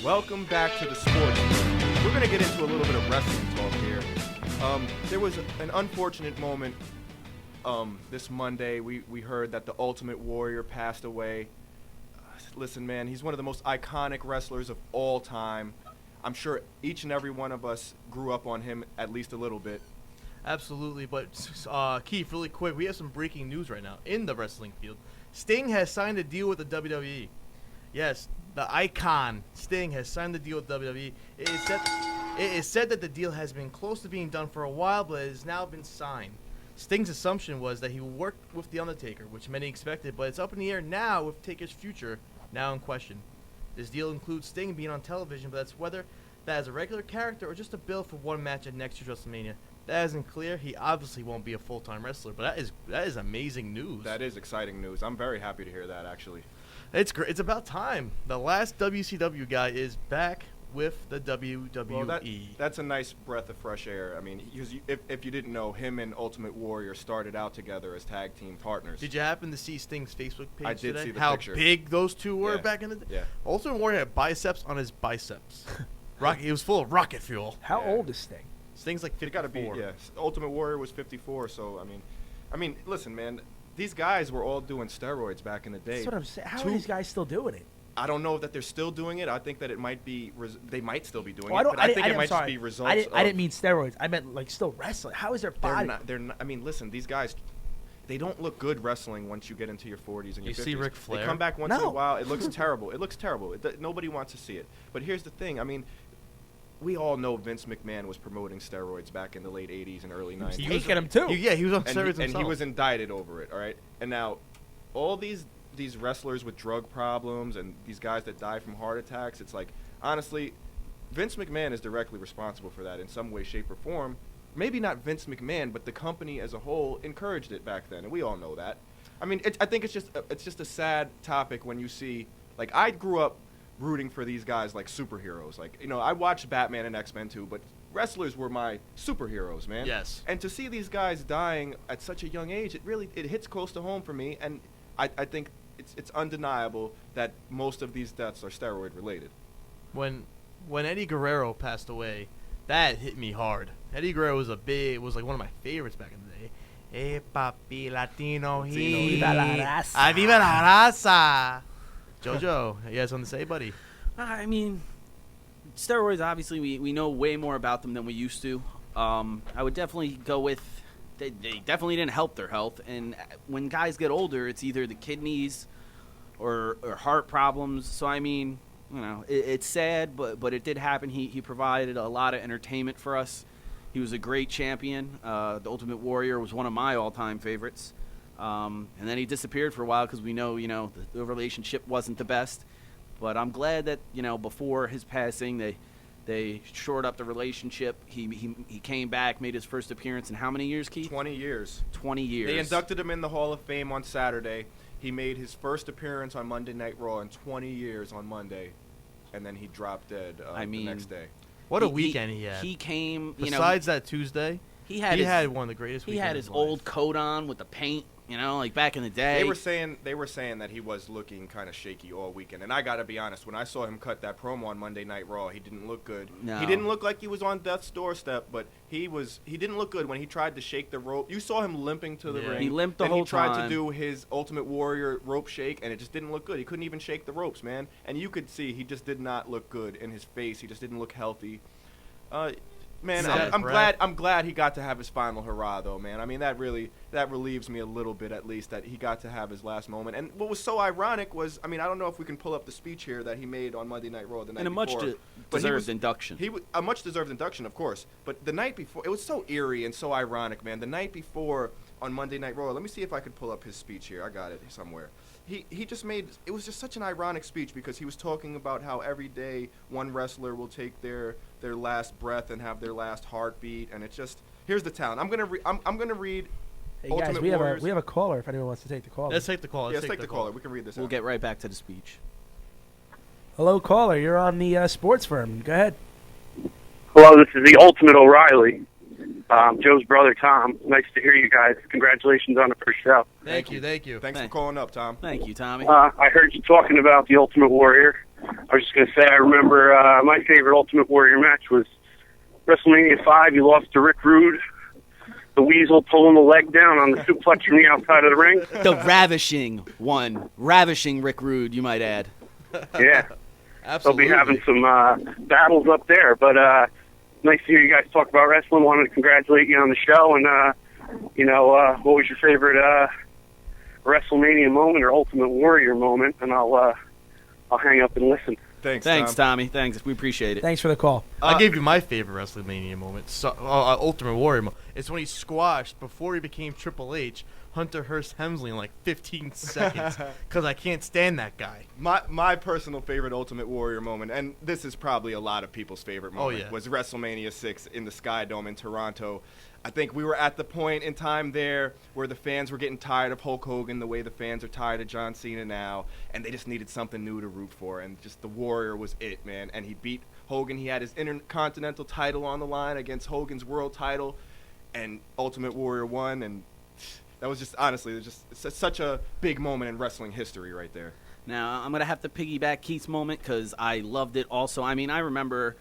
Welcome back to the Sports Room. We're going to get into a little bit of wrestling talk here. There was an unfortunate moment this Monday. We heard that the Ultimate Warrior passed away. Listen, man, he's one of the most iconic wrestlers of all time. I'm sure each and every one of us grew up on him at least a little bit. Absolutely, but Keith, really quick, we have some breaking news right now in the wrestling field. Sting has signed a deal with the WWE. Yes, the icon Sting has signed the deal with WWE. It is said that the deal has been close to being done for a while, but it has now been signed. Sting's assumption was that he would work with The Undertaker, which many expected, but it's up in the air now with Taker's future now in question. This deal includes Sting being on television, but that's whether that as a regular character or just a bill for one match at next year's WrestleMania. That isn't clear. He obviously won't be a full-time wrestler, but that is amazing news. That is exciting news. I'm very happy to hear that, actually. It's great. It's about time. The last WCW guy is back with the WWE. Well, that's a nice breath of fresh air. I mean, if you didn't know, him and Ultimate Warrior started out together as tag team partners. Did you happen to see Sting's Facebook page I did today? see the How picture. big those two were back in the day? Yeah. Ultimate Warrior had biceps on his biceps. He was full of rocket fuel. How old is Sting? Sting's like 54. It got to be, yeah. Ultimate Warrior was 54, so I mean, listen, man, these guys were all doing steroids back in the day. That's what I'm saying. How are these guys still doing it? I don't know that they're still doing it. I think that it might be they might still be doing I it, but I think it might just be results. I didn't mean steroids. I meant like still wrestling. How is their body? They're not. I mean, listen, these guys, they don't look good wrestling once you get into your 40s and your 50s. You see Ric Flair? They come back once in a while. It looks terrible. It looks terrible. Nobody wants to see it. But here's the thing. I mean, we all know Vince McMahon was promoting steroids back in the late 80s and early 90s. He was taking them too. He was on steroids himself. And he was indicted over it, all right? And now, all these wrestlers with drug problems and these guys that die from heart attacks, it's like, honestly, Vince McMahon is directly responsible for that in some way, shape, or form. Maybe not Vince McMahon, but the company as a whole encouraged it back then, and we all know that. I mean, I think it's just a sad topic when you see, like, I grew up rooting for these guys like superheroes. Like, I watched Batman and X-Men too, but wrestlers were my superheroes, man. Yes. And to see these guys dying at such a young age, it hits close to home for me, and I think it's undeniable that most of these deaths are steroid related. When Eddie Guerrero passed away, that hit me hard. Eddie Guerrero was like one of my favorites back in the day. Hey, papi, Latino, Viva la raza. Ah, viva la raza. Jojo, you guys something to say, buddy? I mean, steroids, obviously, we know way more about them than we used to. I would definitely go with they definitely didn't help their health. And when guys get older, it's either the kidneys or heart problems. So, I mean, it's sad, but it did happen. He provided a lot of entertainment for us. He was a great champion. The Ultimate Warrior was one of my all-time favorites. And then he disappeared for a while because we know, the relationship wasn't the best. But I'm glad that, before his passing, they shored up the relationship. He came back, made his first appearance in how many years, Keith? 20 years. 20 years. They inducted him in the Hall of Fame on Saturday. He made his first appearance on Monday Night Raw in 20 years on Monday, and then he dropped dead the next day. What a weekend he had. He came, Besides that Tuesday, he had one of the greatest weekends. He had his old coat on with the paint. Like back in the day. They were saying that he was looking kind of shaky all weekend. And I got to be honest, when I saw him cut that promo on Monday Night Raw, he didn't look good. No. He didn't look like he was on death's doorstep, but he didn't look good when he tried to shake the rope. You saw him limping to the ring. He limped the whole time. He tried to do his Ultimate Warrior rope shake, and it just didn't look good. He couldn't even shake the ropes, man. And you could see he just did not look good in his face. He just didn't look healthy. Man, I'm glad he got to have his final hurrah, though, man. I mean, that relieves me a little bit, at least, that he got to have his last moment. And what was so ironic was, I mean, I don't know if we can pull up the speech here that he made on Monday Night Raw the night before. And a much-deserved induction. A much-deserved induction, of course. But the night before, it was so eerie and so ironic, man. The night before on Monday Night Raw, let me see if I could pull up his speech here. I got it somewhere. He just made, it was just such an ironic speech because he was talking about how every day one wrestler will take their last breath and have their last heartbeat, and it's just, here's the talent. I'm gonna read. Hey guys, we have a caller. If anyone wants to take the call, let's take the call. Let's take the caller. We can read this. We'll get right back to the speech. Hello, caller. You're on the Sports Firm. Go ahead. Hello, this is the Ultimate O'Reilly. Joe's brother, Tom. Nice to hear you guys. Congratulations on the first show. Thank you. Thanks for calling up, Tom. Thank you, Tommy. I heard you talking about the Ultimate Warrior. I was just going to say, I remember my favorite Ultimate Warrior match was WrestleMania 5. You lost to Rick Rude. The Weasel pulling the leg down on the suplex from the outside of the ring. The ravishing one. Ravishing Rick Rude, you might add. Yeah. Absolutely. They'll be having some battles up there. But nice to hear you guys talk about wrestling. Wanted to congratulate you on the show. And, what was your favorite WrestleMania moment or Ultimate Warrior moment? And I'll hang up and listen. Thanks, Thanks, Tom. Tommy. Thanks. We appreciate it. Thanks for the call. I gave you my favorite WrestleMania moment, Ultimate Warrior moment. It's when he squashed, before he became Triple H, Hunter Hearst Helmsley in like 15 seconds, because I can't stand that guy. My personal favorite Ultimate Warrior moment, and this is probably a lot of people's favorite moment, was WrestleMania 6 in the Sky Dome in Toronto. I think we were at the point in time there where the fans were getting tired of Hulk Hogan the way the fans are tired of John Cena now, and they just needed something new to root for, and just the Warrior was it, man. And he beat Hogan. He had his Intercontinental title on the line against Hogan's world title, and Ultimate Warrior won, and that was just, honestly, it's such a big moment in wrestling history right there. Now, I'm going to have to piggyback Keith's moment because I loved it also. I mean, I remember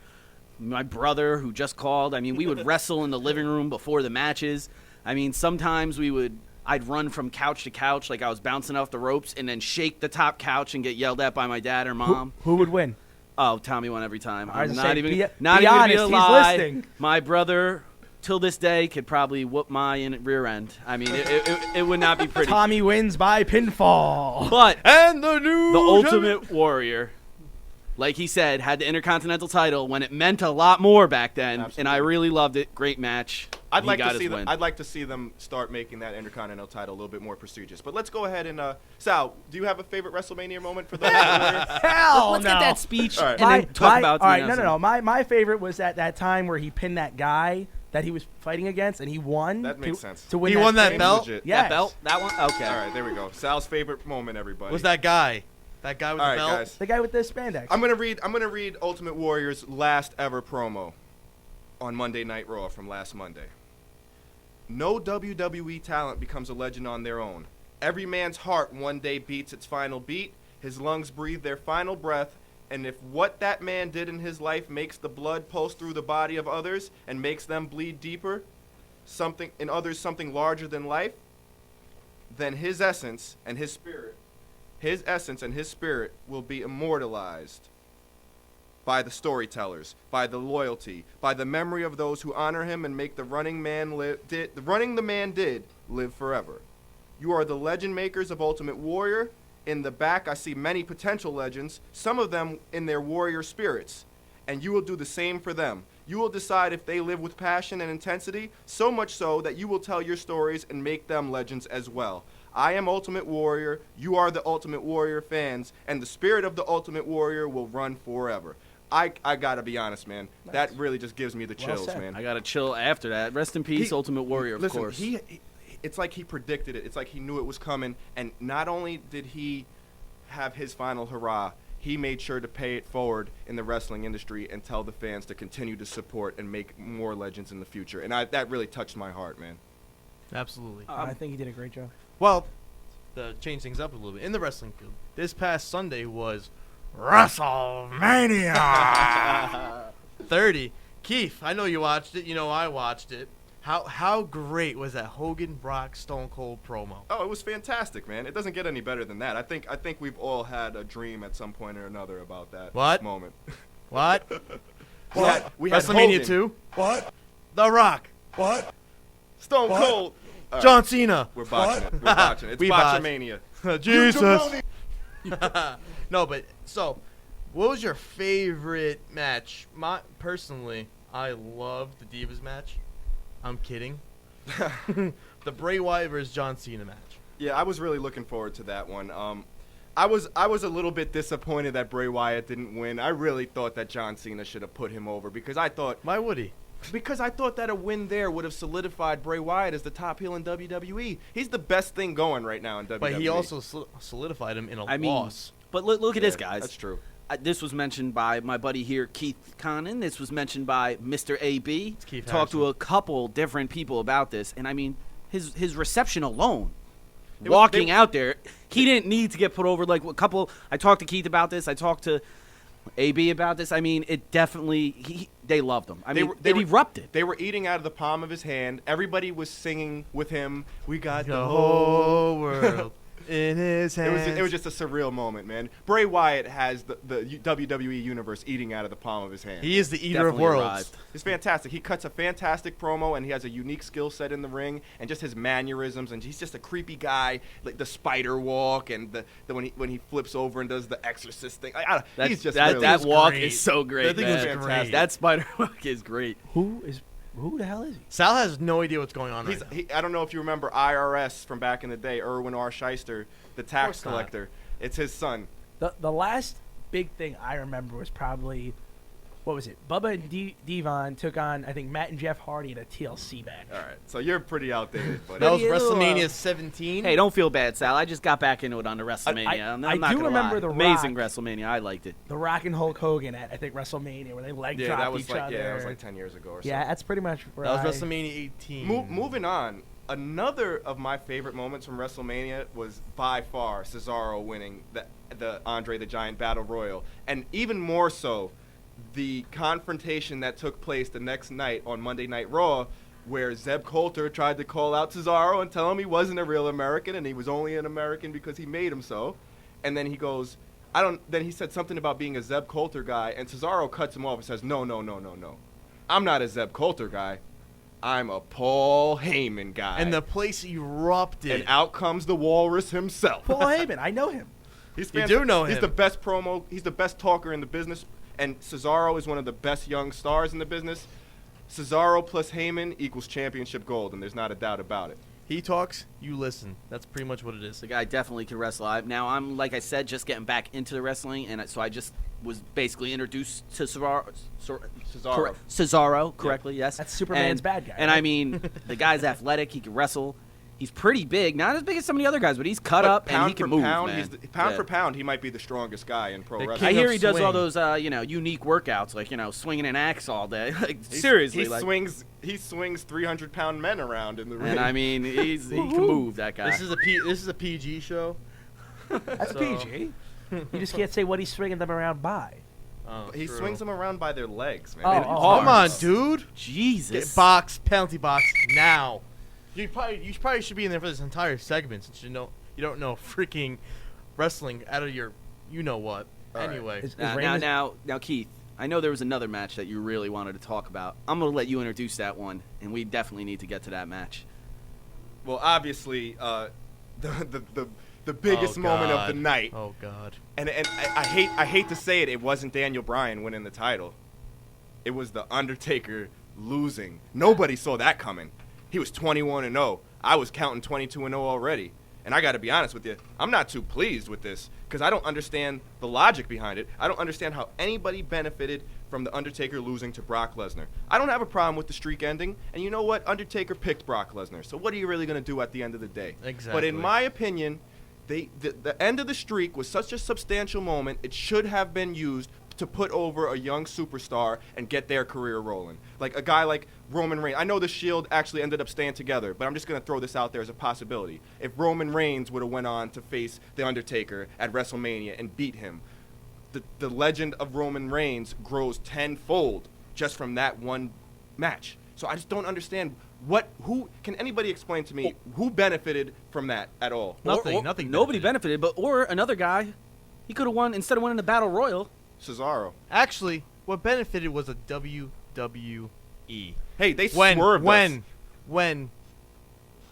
my brother who just called. I mean, we would wrestle in the living room before the matches. I mean, sometimes I'd run from couch to couch like I was bouncing off the ropes and then shake the top couch and get yelled at by my dad or mom. Who would win? Oh, Tommy won every time. I was I'm gonna not say, even be not even honest, gonna he's lie. listening. My brother, till this day, could probably whoop my rear end. I mean, it would not be pretty. Tommy wins by pinfall. But And the new Ultimate Warrior, like he said, had the Intercontinental title when it meant a lot more back then, Absolutely. and I really loved it. Great match. I'd He like got to his see them. win. I'd like to see them start making that Intercontinental title a little bit more prestigious. But let's go ahead and Sal, do you have a favorite WrestleMania moment for the Warrior? Hell Let's no. get that speech All right. and then talk about all the right, no. announcement. My favorite was at that time where he pinned that guy that he was fighting against, and he won. That makes sense. To win He won that thing. belt? Legit. Yes. That belt? That one? Okay. All right, there we go. Sal's favorite moment, everybody. Was that guy? That guy with All the right, belt? guys. The guy with the spandex. I'm gonna read Ultimate Warrior's last ever promo on Monday Night Raw from last Monday. No WWE talent becomes a legend on their own. Every man's heart one day beats its final beat. His lungs breathe their final breath. And if what that man did in his life makes the blood pulse through the body of others and makes them bleed deeper, something in others something larger than life, then his essence and his spirit will be immortalized by the storytellers, by the loyalty, by the memory of those who honor him and make the running the man did live forever. You are the legend makers of Ultimate Warrior. In the back, I see many potential legends, some of them in their warrior spirits, and you will do the same for them. You will decide if they live with passion and intensity, so much so that you will tell your stories and make them legends as well. I am Ultimate Warrior, you are the Ultimate Warrior fans, and the spirit of the Ultimate Warrior will run forever. I gotta be honest, man. Nice. That really just gives me the Well chills, said. man. I got to chill after that. Rest in peace, Ultimate Warrior, of Listen, course. It's like he predicted it. It's like he knew it was coming. And not only did he have his final hurrah, he made sure to pay it forward in the wrestling industry and tell the fans to continue to support and make more legends in the future. And that really touched my heart, man. Absolutely. I think he did a great job. Well, to change things up a little bit, in the wrestling field, this past Sunday was WrestleMania 30. Keith, I know you watched it. You know I watched it. How great was that Hogan Brock Stone Cold promo? Oh, it was fantastic, man. It doesn't get any better than that. I think we've all had a dream at some point or another about that What? moment. What? We had WrestleMania Hogan, 2? What? The Rock. What? Stone What? Cold. All right, John Cena. we're botching it. We're botching it. It's We botched. Botchamania. Jesus. No, but so, what was your favorite match? Personally, I loved the Divas match. I'm kidding. The Bray Wyatt versus John Cena match. Yeah, I was really looking forward to that one. I was a little bit disappointed that Bray Wyatt didn't win. I really thought that John Cena should have put him over because I thought Why would he? that a win there would have solidified Bray Wyatt as the top heel in WWE. He's the best thing going right now in WWE. But he also solidified him in a loss. But look at this, Yeah, guys. That's true. This was mentioned by my buddy here, Keith Connon. This was mentioned by Mr. AB. It's Keith Talked to Harrison. a couple different people about this, and I mean, his reception alone, It was- walking they- out there, he didn't need to get put over. Like a couple, I talked to Keith about this. I talked to AB about this. I mean, it definitely they loved him. I mean, they it erupted. They were eating out of the palm of his hand. Everybody was singing with him. We got The whole world in his hands. It was just a surreal moment, man. Bray Wyatt has the WWE universe eating out of the palm of his hand. He is the eater Definitely of worlds. arrived. He's fantastic. He cuts a fantastic promo, and he has a unique skill set in the ring, and just his mannerisms, and he's just a creepy guy, like the spider walk, and the when he flips over and does the exorcist thing. He's just really that walk great. is so great. That thing man. was fantastic. great. That spider walk is great. Who the hell is he? Sal has no idea what's going on right now. I don't know if you remember IRS from back in the day, Erwin R. Shyster, the tax course not. collector. It's his son. The last big thing I remember was probably, what was it? Bubba and Devon took on, I think, Matt and Jeff Hardy in a TLC match. All right, so you're pretty outdated, but That was Ew. WrestleMania 17. Hey, don't feel bad, Sal. I just got back into it on the WrestleMania. I'm I not do gonna remember lie. The amazing Rock. WrestleMania. I liked it. The Rock and Hulk Hogan at, I think, WrestleMania, where they leg yeah, dropped that was each like other. that was like 10 years ago or so. Yeah, that's pretty much where That was WrestleMania 18. Moving on, another of my favorite moments from WrestleMania was by far Cesaro winning the Andre the Giant Battle Royal, and even more so, the confrontation that took place the next night on Monday Night Raw, where Zeb Coulter tried to call out Cesaro and tell him he wasn't a real American and he was only an American because he made him so, and then he goes, Then he said something about being a Zeb Coulter guy, and Cesaro cuts him off and says, No, I'm not a Zeb Coulter guy. I'm a Paul Heyman guy. And the place erupted. And out comes the Walrus himself. Paul Heyman, I know him. He's You do know He's him. the best promo. He's the best talker in the business. And Cesaro is one of the best young stars in the business. Cesaro plus Heyman equals championship gold, and there's not a doubt about it. He talks, you listen. That's pretty much what it is. The guy definitely can wrestle. Now, I'm, like I said, just getting back into the wrestling, and so I just was basically introduced to Cesaro correctly, yes. That's Superman's And- bad guy, And right? I mean, the guy's athletic. He can wrestle. He's pretty big. Not as big as some of the other guys, but he's cut But up and he can move, pound, man. pound Yeah. for pound, he might be the strongest guy in pro The wrestling. I king hear of he does all swing. those, unique workouts, like, swinging an axe all day. Like, seriously. He like, swings 300-pound men around in the ring. and I mean, he can move, that guy. This is a PG show. That's So- PG. You just can't say what he's swinging them around by. Oh, he true. swings them around by their legs, man. Oh, And oh, hard. Come on, dude. Jesus. Get box, penalty box now. You probably should be in there for this entire segment since you don't know freaking wrestling out of your you know what. All right. Anyway, Is Now, Reigns- Keith, I know there was another match that you really wanted to talk about. I'm going to let you introduce that one, and we definitely need to get to that match. Well, obviously, the biggest Oh, moment of God. the night, Oh God. and I hate to say it, it wasn't Daniel Bryan winning the title. It was the Undertaker losing. Nobody saw that coming. He was 21-0. I was counting 22-0 already. And I got to be honest with you, I'm not too pleased with this because I don't understand the logic behind it. I don't understand how anybody benefited from the Undertaker losing to Brock Lesnar. I don't have a problem with the streak ending, and you know what? Undertaker picked Brock Lesnar. So what are you really going to do at the end of the day? Exactly. But in my opinion, the end of the streak was such a substantial moment, it should have been used to put over a young superstar and get their career rolling. Like a guy like Roman Reigns. I know the Shield actually ended up staying together, but I'm just going to throw this out there as a possibility. If Roman Reigns would have went on to face The Undertaker at WrestleMania and beat him, the legend of Roman Reigns grows tenfold just from that one match. So I just don't understand who can anybody explain to me who benefited from that at all? Nothing. Nobody benefited, or another guy. He could have won, instead of winning the Battle Royal. Cesaro. Actually, what benefited was a WWE. Hey, they swerved us. When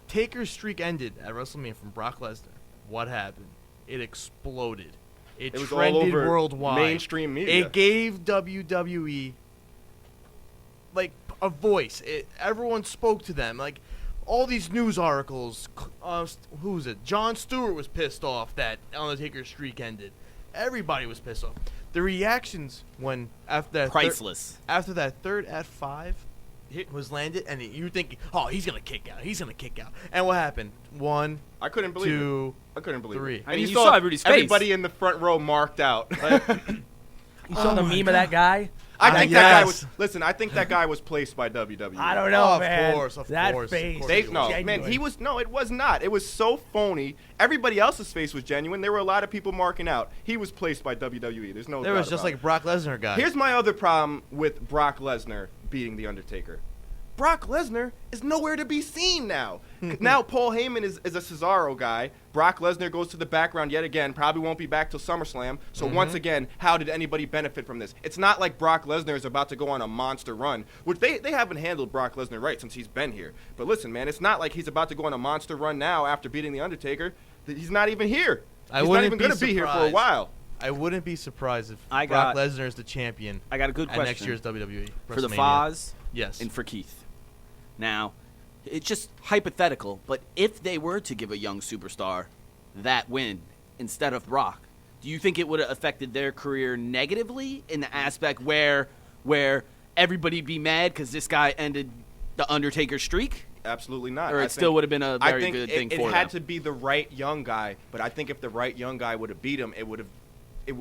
Taker's streak ended at WrestleMania from Brock Lesnar, what happened? It exploded. It It was all trended over worldwide. mainstream media. It gave WWE like a voice. Everyone spoke to them. Like all these news articles. Who was it? Jon Stewart was pissed off that Undertaker's streak ended. Everybody was pissed off. The reactions when after that Priceless. after that third F5 hit was landed, and you think, oh, he's gonna kick out. And what happened? 1, I couldn't believe 2, it. I couldn't believe 3. it. I And mean, you saw everybody's face. Everybody in the front row marked out. You saw the my meme of that guy? I think that guy Yes. was. Listen, I think that guy was placed by WWE. I don't know, Of man. course, of that course, face. of course They, he no, was. man, Genuine. he was. No, it was not. It was so phony. Everybody else's face was genuine. There were a lot of people marking out. He was placed by WWE. There's no. There doubt was just about like Brock Lesnar guy. Here's my other problem with Brock Lesnar beating The Undertaker. Brock Lesnar is nowhere to be seen now. Now Paul Heyman is a Cesaro guy. Brock Lesnar goes to the background yet again. Probably won't be back till SummerSlam. So once again, how did anybody benefit from this? It's not like Brock Lesnar is about to go on a monster run, which they haven't handled Brock Lesnar right since he's been here. But listen, man, it's not like he's about to go on a monster run now after beating The Undertaker. He's not even here. I He's not wouldn't even be going to be here for a surprised. while. I wouldn't be surprised if I Brock got- Lesnar is the champion I got a good at question next year's WWE. for the WrestleMania. Foz Yes. and for Keith. Now, it's just hypothetical, but if they were to give a young superstar that win instead of Brock, do you think it would have affected their career negatively in the aspect where everybody'd be mad because this guy ended the Undertaker streak? Absolutely not. Or I it still think- would have been a I very think good thing it for had them? to be the right young guy, but I think if the right young guy would have beat him, it would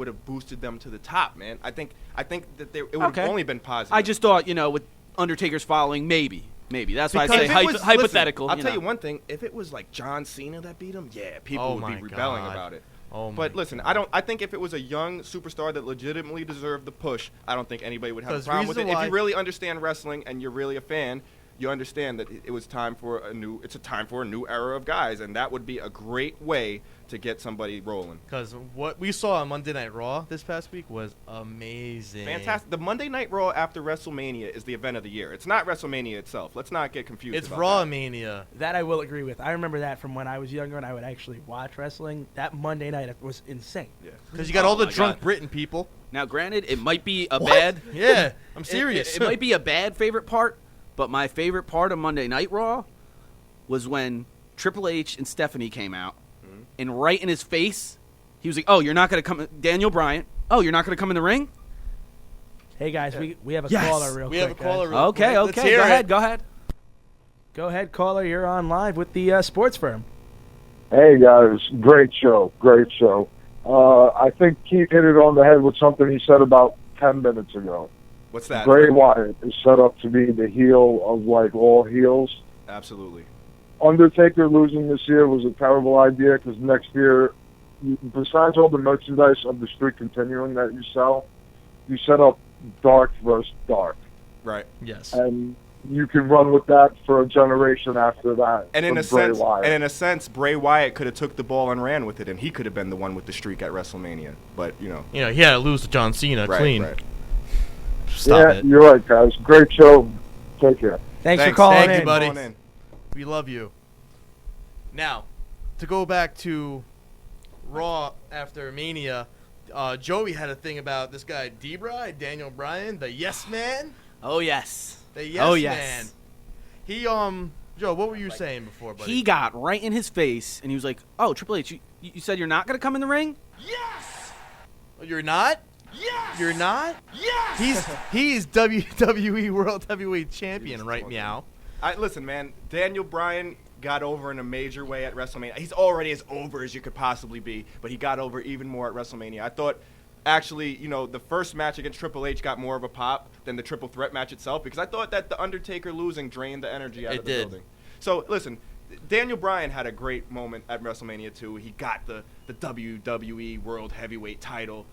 have boosted them to the top, man. I think that it would have Okay. only been positive. I just thought, with Undertaker's following, maybe. That's why I Because say if it was- hypothetical. Listen, I'll tell you one thing: if it was like John Cena that beat him, yeah, people Oh would my be rebelling God. about it. Oh my But listen, I think if it was a young superstar that legitimately deserved the push, I don't think anybody would have a 'Cause problem with it. reason If why- you really understand wrestling and you're really a fan, you understand that it was time for a new era of guys, and that would be a great way to get somebody rolling. Because what we saw on Monday Night Raw this past week was amazing. Fantastic. The Monday Night Raw after WrestleMania is the event of the year. It's not WrestleMania itself. Let's not get confused. It's about Raw that. Mania. That I will agree with. I remember that from when I was younger and I would actually watch wrestling. That Monday night was insane. Yeah. Because you got all the my drunk God. Britain people. Now, granted, it might be a bad. Yeah, I'm serious. It might be a bad favorite part, but my favorite part of Monday Night Raw was when Triple H and Stephanie came out, and right in his face, he was like, "Oh, you're not gonna come, Daniel Bryan. Oh, you're not gonna come in the ring." Hey guys, we have a Yes! caller real we quick. have a caller. guys. real Okay, quick. Let's okay, hear go it. ahead, go ahead. Go ahead, caller. You're on live with the sports firm. Hey guys, great show, great show. I think Keith hit it on the head with something he said about 10 minutes ago. What's that? Bray Wyatt is set up to be the heel of like all heels. Absolutely. Undertaker losing this year was a terrible idea because next year, besides all the merchandise of the street continuing that you sell, you set up dark versus dark. Right. Yes. And you can run with that for a generation after that. And in from a Bray sense, Wyatt. Bray Wyatt could have took the ball and ran with it, and he could have been the one with the streak at WrestleMania. But He had to lose to John Cena right, clean. right. Stop yeah, it. you're right, guys. Great show. Take care. Thanks for calling Thank you, in. buddy. Come on in. We love you. Now, to go back to Raw after Mania, Joey had a thing about this guy, Daniel Bryan, the yes man. Oh yes, The yes Oh, man. yes. He Joe, what were you saying before, buddy? he got right in his face, and he was like, "Oh, Triple H, you said you're not gonna come in the ring?" Oh, you're not? Yes. You're not? Yes. He's WWE World Heavyweight Champion right meow. Listen, man. Daniel Bryan got over in a major way at WrestleMania. He's already as over as you could possibly be, but he got over even more at WrestleMania. I thought, actually, the first match against Triple H got more of a pop than the triple threat match itself because I thought that the Undertaker losing drained the energy out It of the did. building. So listen, Daniel Bryan had a great moment at WrestleMania 2. He got the WWE World Heavyweight title.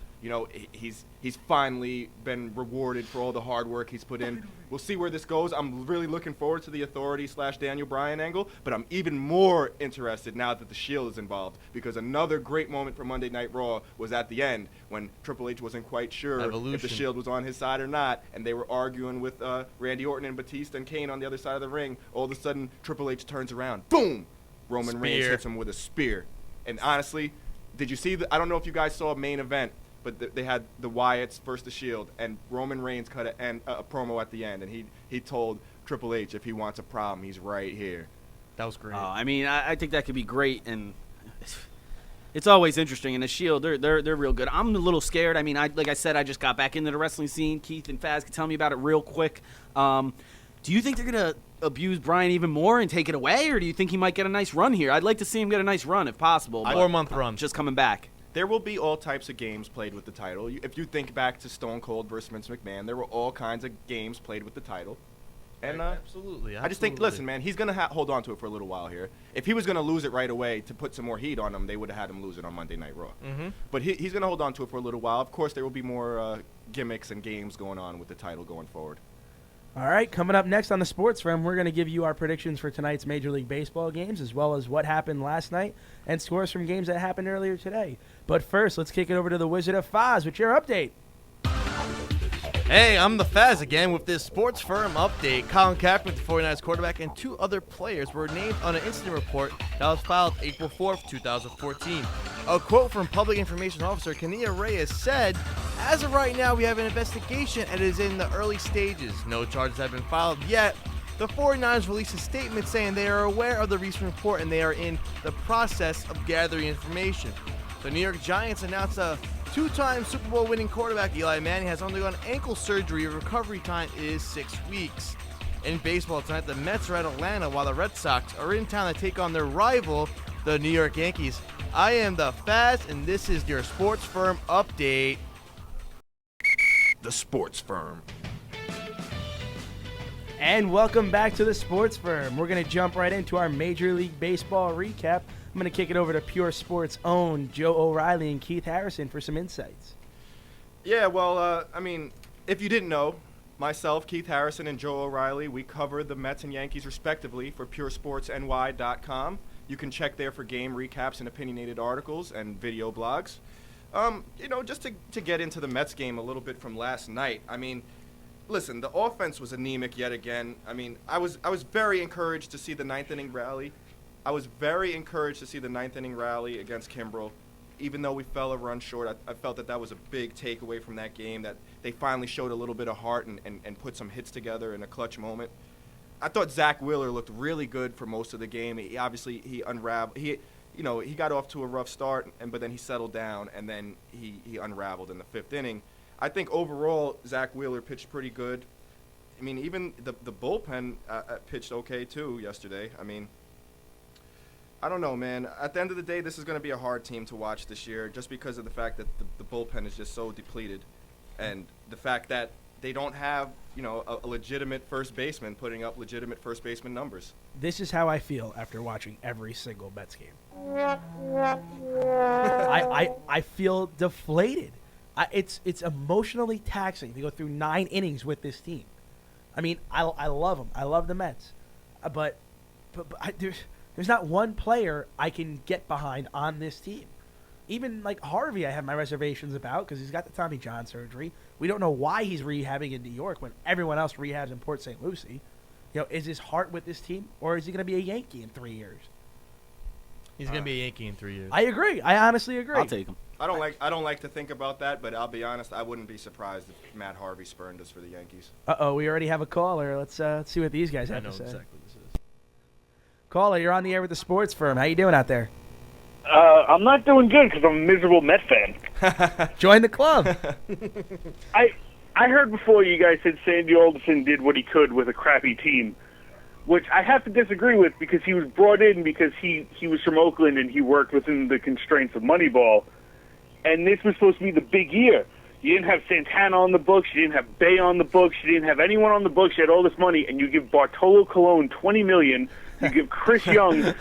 He's finally been rewarded for all the hard work he's put in. We'll see where this goes. I'm really looking forward to the Authority / Daniel Bryan angle, but I'm even more interested now that the Shield is involved because another great moment from Monday Night Raw was at the end when Triple H wasn't quite sure if the Evolution. Shield was on his side or not, and they were arguing with Randy Orton and Batista and Kane on the other side of the ring. All of a sudden, Triple H turns around, boom! Roman Reigns Spear. hits him with a spear. And honestly, did you see I don't know if you guys saw main event, but they had the Wyatts versus the Shield, and Roman Reigns cut a promo at the end, and he told Triple H if he wants a problem, he's right here. That was great. I mean, I think that could be great, and it's always interesting. And the Shield, they're real good. I'm a little scared. I mean, like I said, I just got back into the wrestling scene. Keith and Faz can tell me about it real quick. Do you think they're gonna abuse Bryan even more and take it away, or do you think he might get a nice run here? I'd like to see him get a nice run if possible. but 4-month run. just coming back. there will be all types of games played with the title. If you think back to Stone Cold versus Vince McMahon, there were all kinds of games played with the title. And Absolutely. I just think, listen, man, he's going to hold on to it for a little while here. If he was going to lose it right away to put some more heat on him, they would have had him lose it on Monday Night Raw. Mm-hmm. But he's going to hold on to it for a little while. Of course, there will be more gimmicks and games going on with the title going forward. All right, coming up next on the Sports Firm, we're going to give you our predictions for tonight's Major League Baseball games, as well as what happened last night and scores from games that happened earlier today. But first, let's kick it over to the Wizard of Foz with your update. Hey, I'm the Faz again with this Sports Firm update. Colin Kaepernick, the 49ers quarterback, and 2 other players were named on an incident report that was filed April 4th, 2014. A quote from Public Information Officer Kenia Reyes said, "As of right now, we have an investigation and it is in the early stages. No charges have been filed yet." The 49ers released a statement saying they are aware of the recent report and they are in the process of gathering information. The New York Giants announced a 2-time Super Bowl winning quarterback Eli Manning has undergone ankle surgery. Recovery time is 6 weeks. In baseball tonight, the Mets are at Atlanta while the Red Sox are in town to take on their rival, the New York Yankees. I am the Faz, and this is your Sports Firm update. The Sports Firm. And welcome back to the Sports Firm. We're going to jump right into our Major League Baseball recap. I'm going to kick it over to Pure Sports' own Joe O'Reilly and Keith Harrison for some insights. Yeah, well, I mean, if you didn't know, myself, Keith Harrison, and Joe O'Reilly, we cover the Mets and Yankees respectively for PureSportsNY.com. You can check there for game recaps and opinionated articles and video blogs. Just to get into the Mets game a little bit from last night, I mean, listen, the offense was anemic yet again. I mean, I was very encouraged to see the ninth inning rally. I was very encouraged to see the ninth inning rally against Kimbrel. Even though we fell a run short, I felt that was a big takeaway from that game, that they finally showed a little bit of heart and put some hits together in a clutch moment. I thought Zach Wheeler looked really good for most of the game. He unraveled. He got off to a rough start, but then he settled down, and then he unraveled in the 5th inning. I think overall Zach Wheeler pitched pretty good. I mean, even the bullpen pitched okay too yesterday. I mean, I don't know, man. At the end of the day, this is going to be a hard team to watch this year just because of the fact that the bullpen is just so depleted, and the fact that they don't have, a legitimate first baseman putting up legitimate first baseman numbers. This is how I feel after watching every single Mets game. I feel deflated. It's emotionally taxing to go through 9 innings with this team. I mean, I love them. I love the Mets, but there's not one player I can get behind on this team. Even like Harvey, I have my reservations about because he's got the Tommy John surgery. We don't know why he's rehabbing in New York when everyone else rehabs in Port St. Lucie. Is his heart with this team, or is he going to be a Yankee in 3 years? He's going to be a Yankee in 3 years. I agree. I honestly agree. I'll take him. I don't like to think about that, but I'll be honest, I wouldn't be surprised if Matt Harvey spurned us for the Yankees. We already have a caller. Let's see what these guys have to say. I know exactly what this is. Caller, you're on the air with the Sports Firm. How you doing out there? I'm not doing good because I'm a miserable Met fan. Join the club. I heard before you guys said Sandy Alderson did what he could with a crappy team, which I have to disagree with because he was brought in because he was from Oakland and he worked within the constraints of Moneyball, and this was supposed to be the big year. You didn't have Santana on the books, you didn't have Bay on the books, you didn't have anyone on the books. You had all this money, and you give Bartolo Colon $20 million, you give Chris Young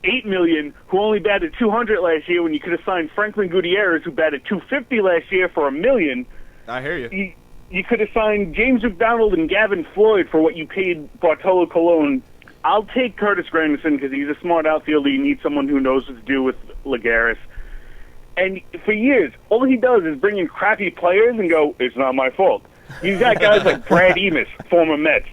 $8 million, who only batted .200 last year when you could have signed Franklin Gutierrez, who batted .250 last year, for $1 million. I hear you. You could have signed James McDonald and Gavin Floyd for what you paid Bartolo Colon. I'll take Curtis Granderson because he's a smart outfielder. You need someone who knows what to do with Lagares. And for years, all he does is bring in crappy players and go, it's not my fault. You've got guys like Brad Emis, former Mets,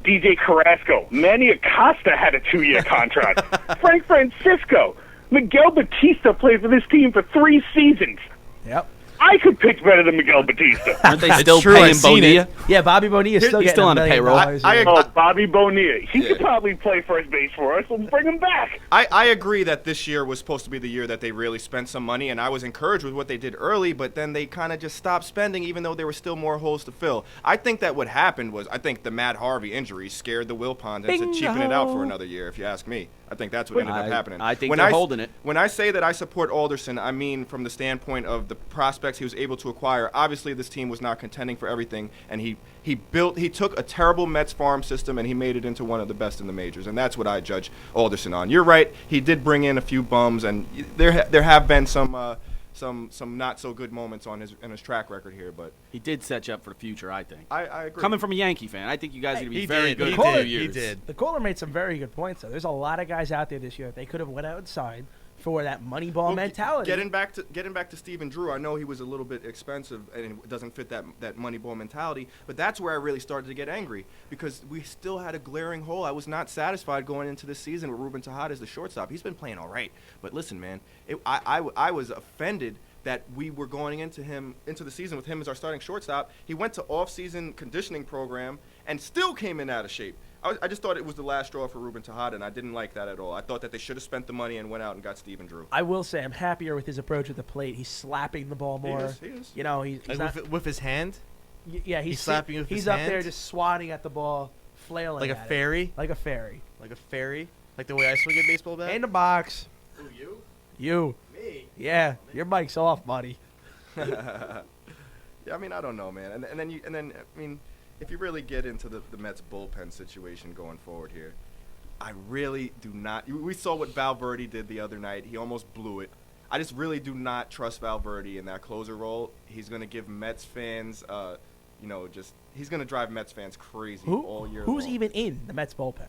DJ Carrasco, Manny Acosta had a 2-year contract, Frank Francisco, Miguel Batista played for this team for 3 seasons. Yep. I could pitch better than Miguel Batista. Aren't they still paying Bonilla? Yeah, Bobby Bonilla is still He's getting still on $1 the million payroll. a year. Bobby Bonilla. He could probably play first base for us. We'll bring him back. I agree that this year was supposed to be the year that they really spent some money, and I was encouraged with what they did early, but then they kind of just stopped spending even though there were still more holes to fill. I think that what happened was I think the Matt Harvey injury scared the Wilpons into cheaping it out for another year, if you ask me. I think that's what ended up happening. I think they're holding it. When I say that I support Alderson, I mean from the standpoint of the prospects he was able to acquire. Obviously, this team was not contending for everything, and he took a terrible Mets farm system and he made it into one of the best in the majors, and that's what I judge Alderson on. You're right. He did bring in a few bums, and there have been some not so good moments in his track record here, but he did set you up for the future, I think. I agree. Coming from a Yankee fan, I think you guys are going to be He very did. good He in 2 did. years. He did. The caller made some very good points, though. There's a lot of guys out there this year that they could have went out and signed for that Moneyball mentality. Getting back to Stephen Drew, I know he was a little bit expensive and it doesn't fit that Moneyball mentality, but that's where I really started to get angry because we still had a glaring hole. I was not satisfied going into this season with Ruben Tejada as the shortstop. He's been playing all right, but listen, man, I was offended that we were going into the season with him as our starting shortstop. He went to off-season conditioning program and still came in out of shape. I just thought it was the last straw for Ruben Tejada, and I didn't like that at all. I thought that they should have spent the money and went out and got Stephen Drew. I will say I'm happier with his approach at the plate. He's slapping the ball more. He is. You know, he's Like not, with his hand, yeah, he's slapping with he's his up hand? there just swatting at the ball, flailing like a at it. fairy, Like a fairy. like the way I swing a baseball bat. In the box. Who, you? You. Me? Yeah, your mic's off, buddy. Yeah, I mean, I don't know, man. And then I mean, if you really get into the Mets bullpen situation going forward here, I really do not. We saw what Valverde did the other night. He almost blew it. I just really do not trust Valverde in that closer role. He's going to give Mets fans, he's going to drive Mets fans crazy all year long. Who's even in the Mets bullpen?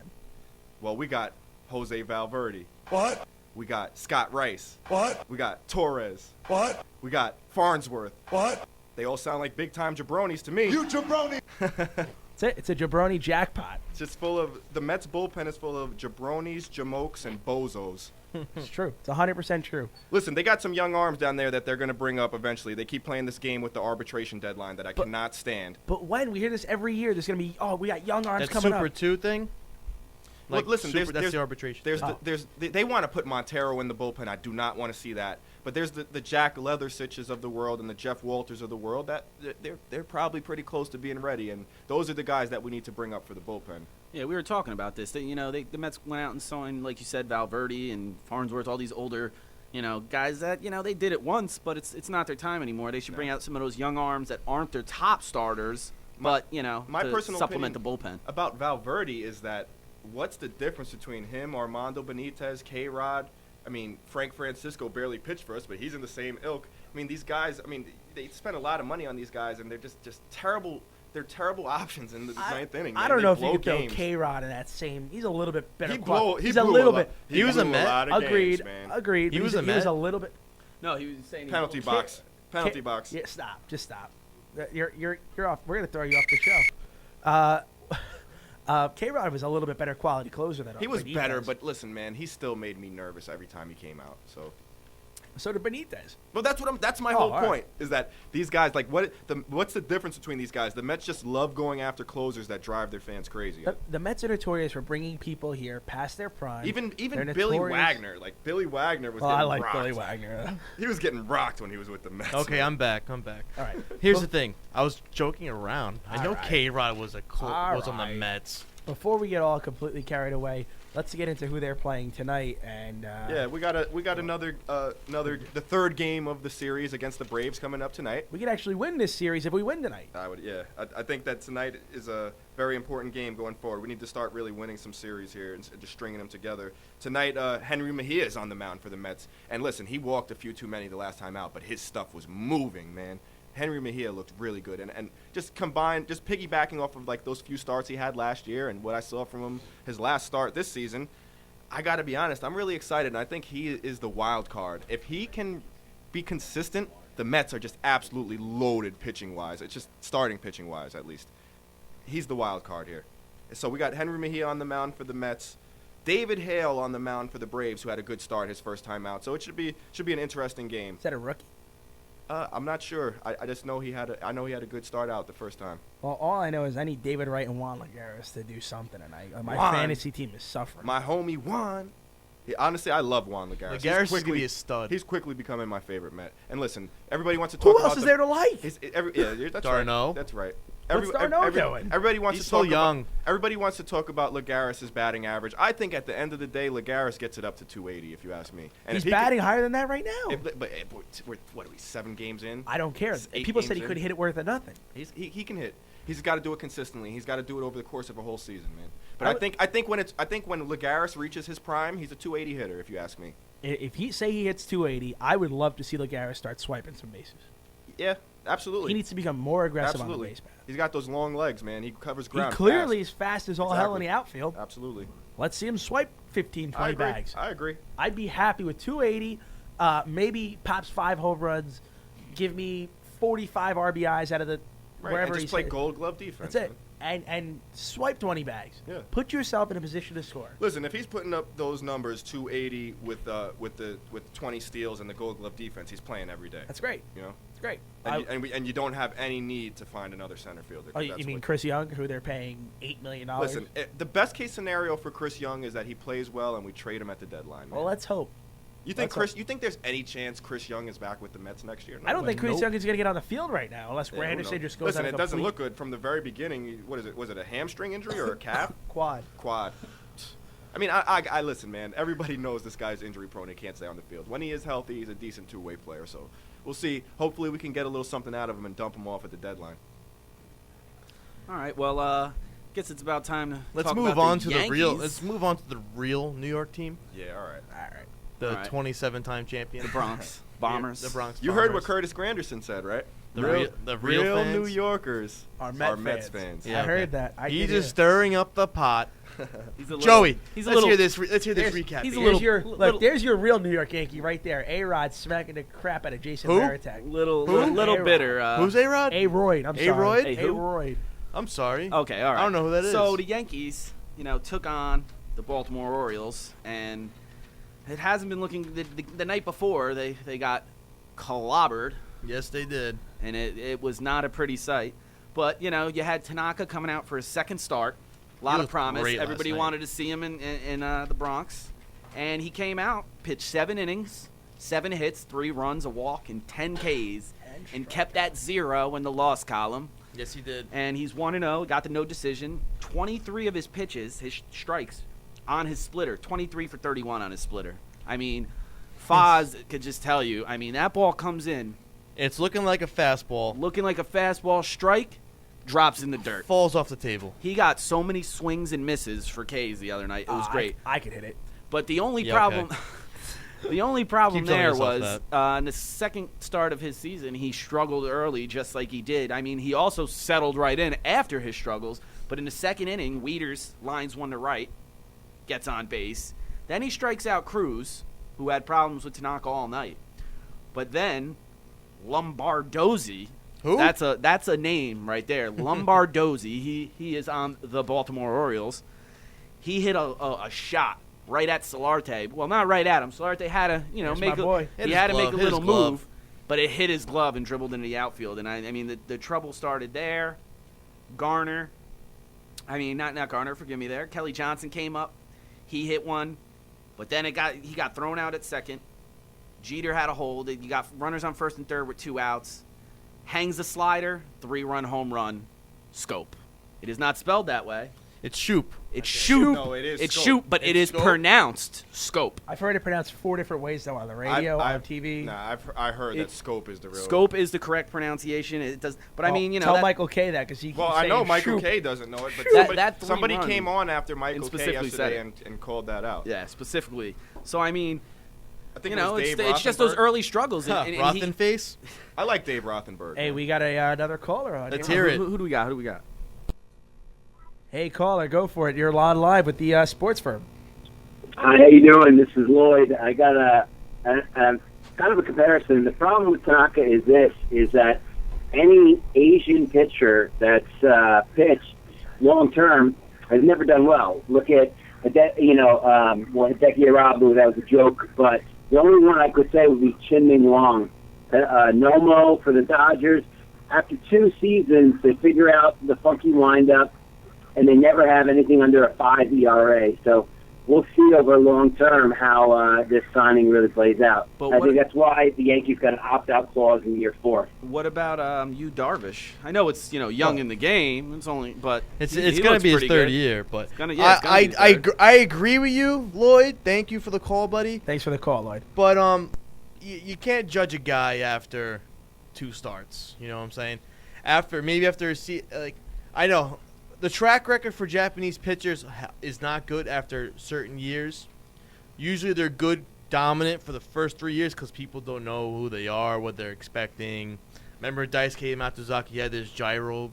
Well, we got Jose Valverde. What? We got Scott Rice. What? We got Torres. What? We got Farnsworth. What? They all sound like big-time jabronis to me. You jabroni! It's it. It's a jabroni jackpot. It's just the Mets bullpen is full of jabronis, jamokes, and bozos. It's true. It's 100% true. Listen, they got some young arms down there that they're going to bring up eventually. They keep playing this game with the arbitration deadline that I cannot stand. But when we hear this every year, there's gonna be we got young arms that coming Super up. 2 thing. Well, Like listen, that's there's the arbitration. they want to put Montero in the bullpen. I do not want to see that. But there's the Jack Leathersitches of the world and the Jeff Walters of the world that they're probably pretty close to being ready, and those are the guys that we need to bring up for the bullpen. Yeah, we were talking about this. The Mets went out and signed, like you said, Valverde and Farnsworth, all these older, guys that, they did it once, but it's not their time anymore. They should bring out some of those young arms that aren't their top starters, but, my to personal supplement the opinion bullpen. about Valverde is that what's the difference between him, Armando Benitez, K-Rod? I mean, Frank Francisco barely pitched for us, but he's in the same ilk. I mean, these guys, they spend a lot of money on these guys, and they're just terrible. They're terrible options in the ninth inning. I man. don't They know if you blow could throw games. K-Rod in that same. He's a little bit better. He he's blew a little lot. bit. He was blew a Met? lot of Agreed. games, man. Agreed. He but was he a was Met? a little bit. No, he was saying Penalty box. Penalty box. Yeah, stop. Just stop. You're off. We're gonna throw you off the show. K-Rod was a little bit better quality closer than He was Benitez. better, but listen, man, he still made me nervous every time he came out. so did Benitez. Well, that's my whole all right. point is that these guys what's the difference between these guys? The Mets just love going after closers that drive their fans crazy. The Mets are notorious for bringing people here past their prime. Even They're Billy notorious- Wagner, Billy Wagner was Oh, getting I like rocked. Billy Wagner. He was getting rocked when he was with the Mets. Okay, man. I'm back. All right. Here's the thing. I was joking around. I know All right. K-Rod was All was on the right. Mets. Before we get all completely carried away, let's get into who they're playing tonight. And Yeah, we got another the third game of the series against the Braves coming up tonight. we could actually win this series if we win tonight. I think that tonight is a very important game going forward. We need to start really winning some series here and just stringing them together. Tonight, Henry Mejia is on the mound for the Mets. And listen, he walked a few too many the last time out, but his stuff was moving, man. Henry Mejia looked really good. And just piggybacking off of those few starts he had last year and what I saw from him his last start this season, I got to be honest, I'm really excited. And I think he is the wild card. If he can be consistent, the Mets are just absolutely loaded pitching-wise. It's just starting pitching-wise, at least. He's the wild card here. So we got Henry Mejia on the mound for the Mets. David Hale on the mound for the Braves, who had a good start his first time out. So it should be an interesting game. Is that a rookie? I'm not sure. I just know he had a good start out the first time. Well, all I know is I need David Wright and Juan Lagares to do something tonight. My Juan. fantasy team is suffering. My homie Juan. Honestly, I love Juan Lagares. Lagares is gonna be a stud. He's quickly becoming my favorite Met. And listen, everybody wants to talk Who about else is there to like? that's Darno. right. That's right. What's Darno doing? Everybody wants He's to so talk young. Everybody wants to talk about Lagares' batting average. I think at the end of the day, Lagares gets it up to 280, if you ask me. And He's if he batting higher than that right now. what are we, 7 games in? I don't care. It's 8 People said games he could in. hit it worth of nothing. He can hit. He's got to do it consistently. He's got to do it over the course of a whole season, man. But I I think when Lagares reaches his prime, he's a 280 hitter, if you ask me. If he hits 280, I would love to see Lagares start swiping some bases. Yeah, absolutely. He needs to become more aggressive on Absolutely. the base path. He's got those long legs, man. He covers ground. He clearly fast. is fast as all hell in Exactly. the outfield. Absolutely. Let's see him swipe 15, 20 I agree. bags. I agree. I'd be happy with 280. Maybe pops 5 home runs. Give me 45 RBIs out of the Right. wherever and he's just play Gold Glove defense. That's it. man. And swipe 20 bags. Yeah. Put yourself in a position to score. Listen, if he's putting up those numbers, 280 with 20 steals and the Gold Glove defense, he's playing every day. That's great. You know. That's great. And you don't have any need to find another center fielder. Oh, you mean Chris Young, who they're paying $8 million? Listen, the best case scenario for Chris Young is that he plays well and we trade him at the deadline. Man. Well, let's hope. You think let's You think there's any chance Chris Young is back with the Mets next year? No I don't way. think Chris Nope. Young is going to get on the field right now unless Yeah, who Anderson knows? just goes Listen, on a it doesn't complete look good from the very beginning. What is it? Was it a hamstring injury or a calf? quad. Quad. I mean, I listen, man. Everybody knows this guy's injury prone. He can't stay on the field. When he is healthy, he's a decent two-way player. So we'll see. Hopefully, we can get a little something out of him and dump him off at the deadline. All right. Well, guess it's about time to Let's talk move about on the to Yankees. the real. Let's move on to the real New York team, Yeah, all right. All right. the All right. 27-time champion, The Bronx Bombers. The Bronx. You heard Bombers. what Curtis Granderson said, right? The real fans. New Yorkers Our Mets fans. Yeah, I heard okay. that. I He's did just hear. stirring up the pot. He's a little, Joey, He's a let's little. hear this. Let's hear this There's- recap. he's a here. There's little- your little- look. There's your real New York Yankee right there. A-Rod smacking the crap out of Jason Who? Varitek. Little Who? little A-Rod. bitter. Who's A-Rod? A-Royd. I'm sorry. A-Royd? Hey, who? A-Royd. I'm sorry. Okay, all right. I don't know who that is. So the Yankees, took on the Baltimore Orioles, and it hasn't been looking. The night before, they got clobbered, Yes, they did. and it was not a pretty sight. But you had Tanaka coming out for his second start. A lot He of looked promise. great last Everybody night. wanted to see him in the Bronx, and he came out, pitched 7 innings, 7 hits, 3 runs, a walk, and 10 Ks, and kept that 0 in the loss column. Yes, he did. And he's 1-0, got the no decision. 23 of his pitches, his strikes, on his splitter. 23 for 31 on his splitter. I mean, Foz could just tell you. I mean, that ball comes in It's looking like a fastball. looking like a fastball strike, drops in the dirt. Falls off the table. He got so many swings and misses for K's the other night. It was great. I could hit it. But the only Yeah, problem, okay. the only problem Keep telling there yourself was in the second start of his season, he struggled early, just like he did. I mean, he also settled right in after his struggles. But in the second inning, Wieters lines one to right, gets on base. Then he strikes out Cruz, who had problems with Tanaka all night. But then Lombardozzi. Who? That's a name right there. Lombardozzi. He is on the Baltimore Orioles. He hit a shot right at Solarte. Well, not right at him. Solarte had to There's make my boy. he Hit had his to make a glove, hit his little glove. move, but it hit his glove and dribbled into the outfield. And I mean the trouble started there. Garner. I mean not Garner. Forgive me there. Kelly Johnson came up. He hit one, but then he got thrown out at second. Jeter had a hold. You got runners on first and third with 2 outs. Hangs a slider, 3-run home run, scope. It is not spelled that way. It's Shoop. It's shoot. No, it is It's scope. shoot, but it It's is scope? pronounced scope. I've heard it pronounced 4 different ways, though, on the radio, on TV. Nah, I heard that It- scope is the real. Scope is the correct pronunciation. It does, but I Well, mean, tell that- Michael K that because he. Well, keeps I know saying Michael shoot. K doesn't know it, but That somebody three-run came on after Michael K specifically said yesterday and called that out. Yeah, specifically. So I mean, I think it was Dave it's just those Rothenberg. early struggles. Huh, and Rothen face? I like Dave Rothenberg. Hey, man. we got another caller on Let's here. hear it. Who do we got? Who do we got? Hey, caller, go for it. You're on live with the sports firm. Hi, how you doing? This is Lloyd. I got a kind of a comparison. The problem with Tanaka is that any Asian pitcher that's pitched long term has never done well. Look at Hideki Arabu. That was a joke, but the only one I could say would be Chin-Ming Wong. Nomo for the Dodgers. After 2 seasons, they figure out the funky windup, and they never have anything under a 5 ERA. So we'll see over long term how this signing really plays out. But I what- think that's why the Yankees got an opt-out clause in year 4. What about you, Darvish? I know it's young in the game. It's only, but It's he going to looks be his pretty third good. year, but It's gonna be his third. I agree with you, Lloyd. Thank you for the call, buddy. Thanks for the call, Lloyd. But you can't judge a guy after 2 starts. You know what I'm saying? After I know the track record for Japanese pitchers is not good after certain years. Usually they're good, dominant for the first 3 years because people don't know who they are, what they're expecting. Remember Daisuke Matsuzaki had this gyro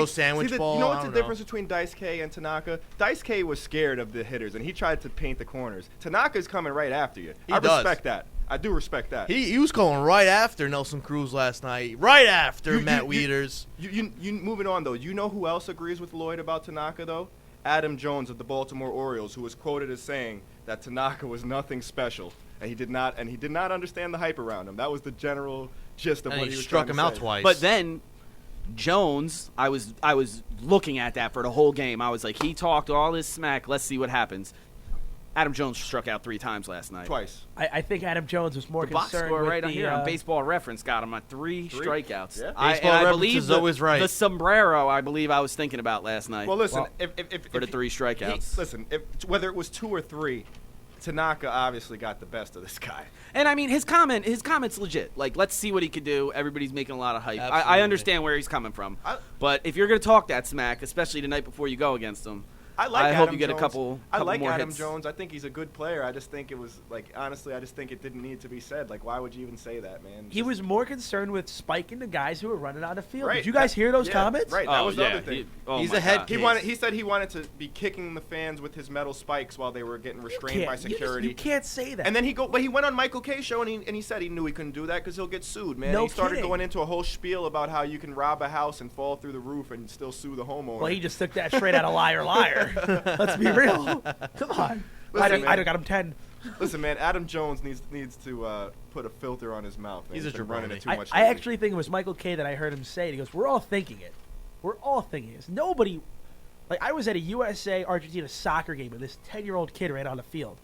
sandwich ball. You know I what's the don't difference between Daisuke and Tanaka? Daisuke was scared of the hitters, and he tried to paint the corners. Tanaka's coming right after you. He I does. respect that. I do respect that. He was going right after Nelson Cruz last night, right after Matt Wieters. You moving on though. You know who else agrees with Lloyd about Tanaka though? Adam Jones of the Baltimore Orioles, who was quoted as saying that Tanaka was nothing special, and he did not understand the hype around him. That was the general gist of And what he was struck trying him to out say. twice. But then Jones, I was looking at that for the whole game. I was like, he talked all his smack. Let's see what happens. Adam Jones struck out 3 times last night. Twice. I think Adam Jones was more The box concerned score with right the, on here on Baseball Reference got him at 3 Three? strikeouts. Yeah. I Baseball Reference believe is always right. The sombrero, I believe I was thinking about last night. Well, listen, Well, if for the 3 strikeouts. listen, whether it was 2 or 3, Tanaka obviously got the best of this guy. And I mean, his comment's legit. Like, let's see what he could do. Everybody's making a lot of hype. I Absolutely. understand where he's coming from. I- But if you're going to talk that smack, especially the night before you go against him, I like I Adam hope you get Jones. a couple I like more Adam hits. Jones. I think he's a good player. I just think it was honestly, I just think it didn't need to be said. Like, why would you even say that, man? He was more concerned with spiking the guys who were running out of field. Right. Did you guys hear those Yeah, comments? Right. That was the other thing. He's my a head God. case. He said he wanted to be kicking the fans with his metal spikes while they were getting restrained by security. You can't say that. And then he went on Michael K's show and he said he knew he couldn't do that because he'll get sued, man. No And he started kidding. going into a whole spiel about how you can rob a house and fall through the roof and still sue the homeowner. well, he just took that straight out of Liar Liar. Let's be real. Come on. Listen, I'd man. have got him 10. Listen, man, Adam Jones needs to put a filter on his mouth. Man. He's a been running jabroni. it too much. I lately. actually think it was Michael K that I heard him say it. He goes, we're all thinking it. We're all thinking it. Nobody, like I was at a USA-Argentina soccer game and this 10-year-old kid ran on the field.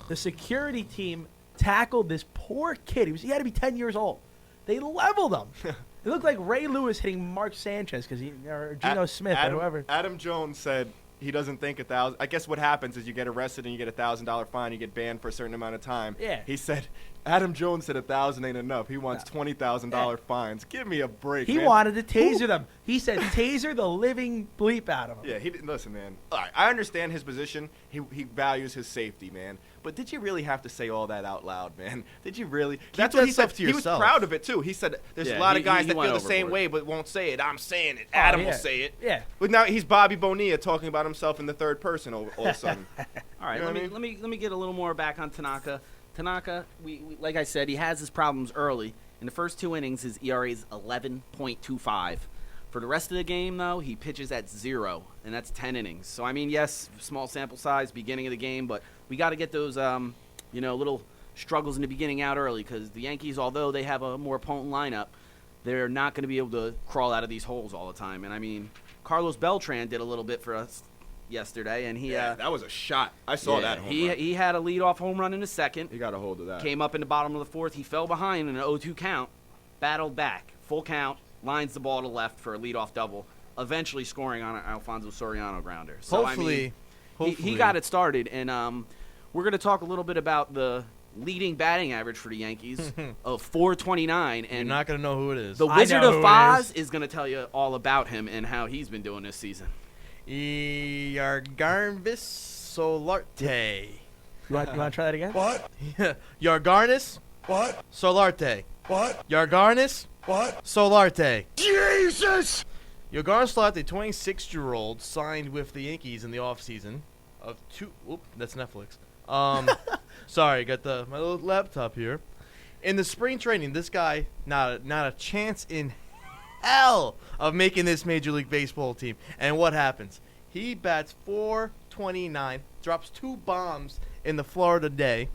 The security team tackled this poor kid. He had to be 10 years old. They leveled him. It looked like Ray Lewis hitting Mark Sanchez or Geno Smith or whoever. Adam Jones said he doesn't think 1,000. I guess what happens is you get arrested and you get $1,000 fine. You get banned for a certain amount of time. Yeah. He said Adam Jones said 1,000 ain't enough. He wants $20,000 fines. Give me a break. He man. wanted to taser them. He said taser the living bleep out of them. Yeah, he didn't listen, man. All right, I understand his position. He values his safety, man. But did you really have to say all that out loud, man? Did you really? That's that what he stuff said. to He was yourself. proud of it too. He said there's Yeah, a lot of he guys that went feel the same overboard. way but won't say it. I'm saying it. Oh, Adam yeah. will say it. Yeah. But now he's Bobby Bonilla talking about himself in the third person all of a sudden. All right, You know what I let me get a little more back on Tanaka. Tanaka, we like I said, he has his problems early. In the first 2 innings, his ERA is 11.25. For the rest of the game, though, he pitches at 0, and that's 10 innings. So I mean, yes, small sample size, beginning of the game, but we got to get those, little struggles in the beginning out early because the Yankees, although they have a more potent lineup, they're not going to be able to crawl out of these holes all the time. And I mean, Carlos Beltran did a little bit for us yesterday, and he that was a shot. I saw that home run. he had a leadoff home run in the second. He got a hold of that. Came up in the bottom of the fourth. He fell behind in an 0-2 count, battled back, full count, lines the ball to left for a leadoff double, eventually scoring on an Alfonso Soriano grounder. So Hopefully, I mean, he got it started, and we're going to talk a little bit about the leading batting average for the Yankees of 429, You're and not going to know who it is. the I Wizard know of who it Foz is going to tell you all about him and how he's been doing this season. Yargarvis Solarte. You want to try that again? What? Yargarnis What? Solarte. What? Yargarnis What? Solarte. Jesus! Yargarnis Solarte, 26-year-old, signed with the Yankees in the offseason of two. Oop, that's Netflix. Sorry, got my little laptop here. In the spring training, this guy not a chance in hell of making this Major League Baseball team. And what happens? He bats .429, drops 2 bombs in the Florida day,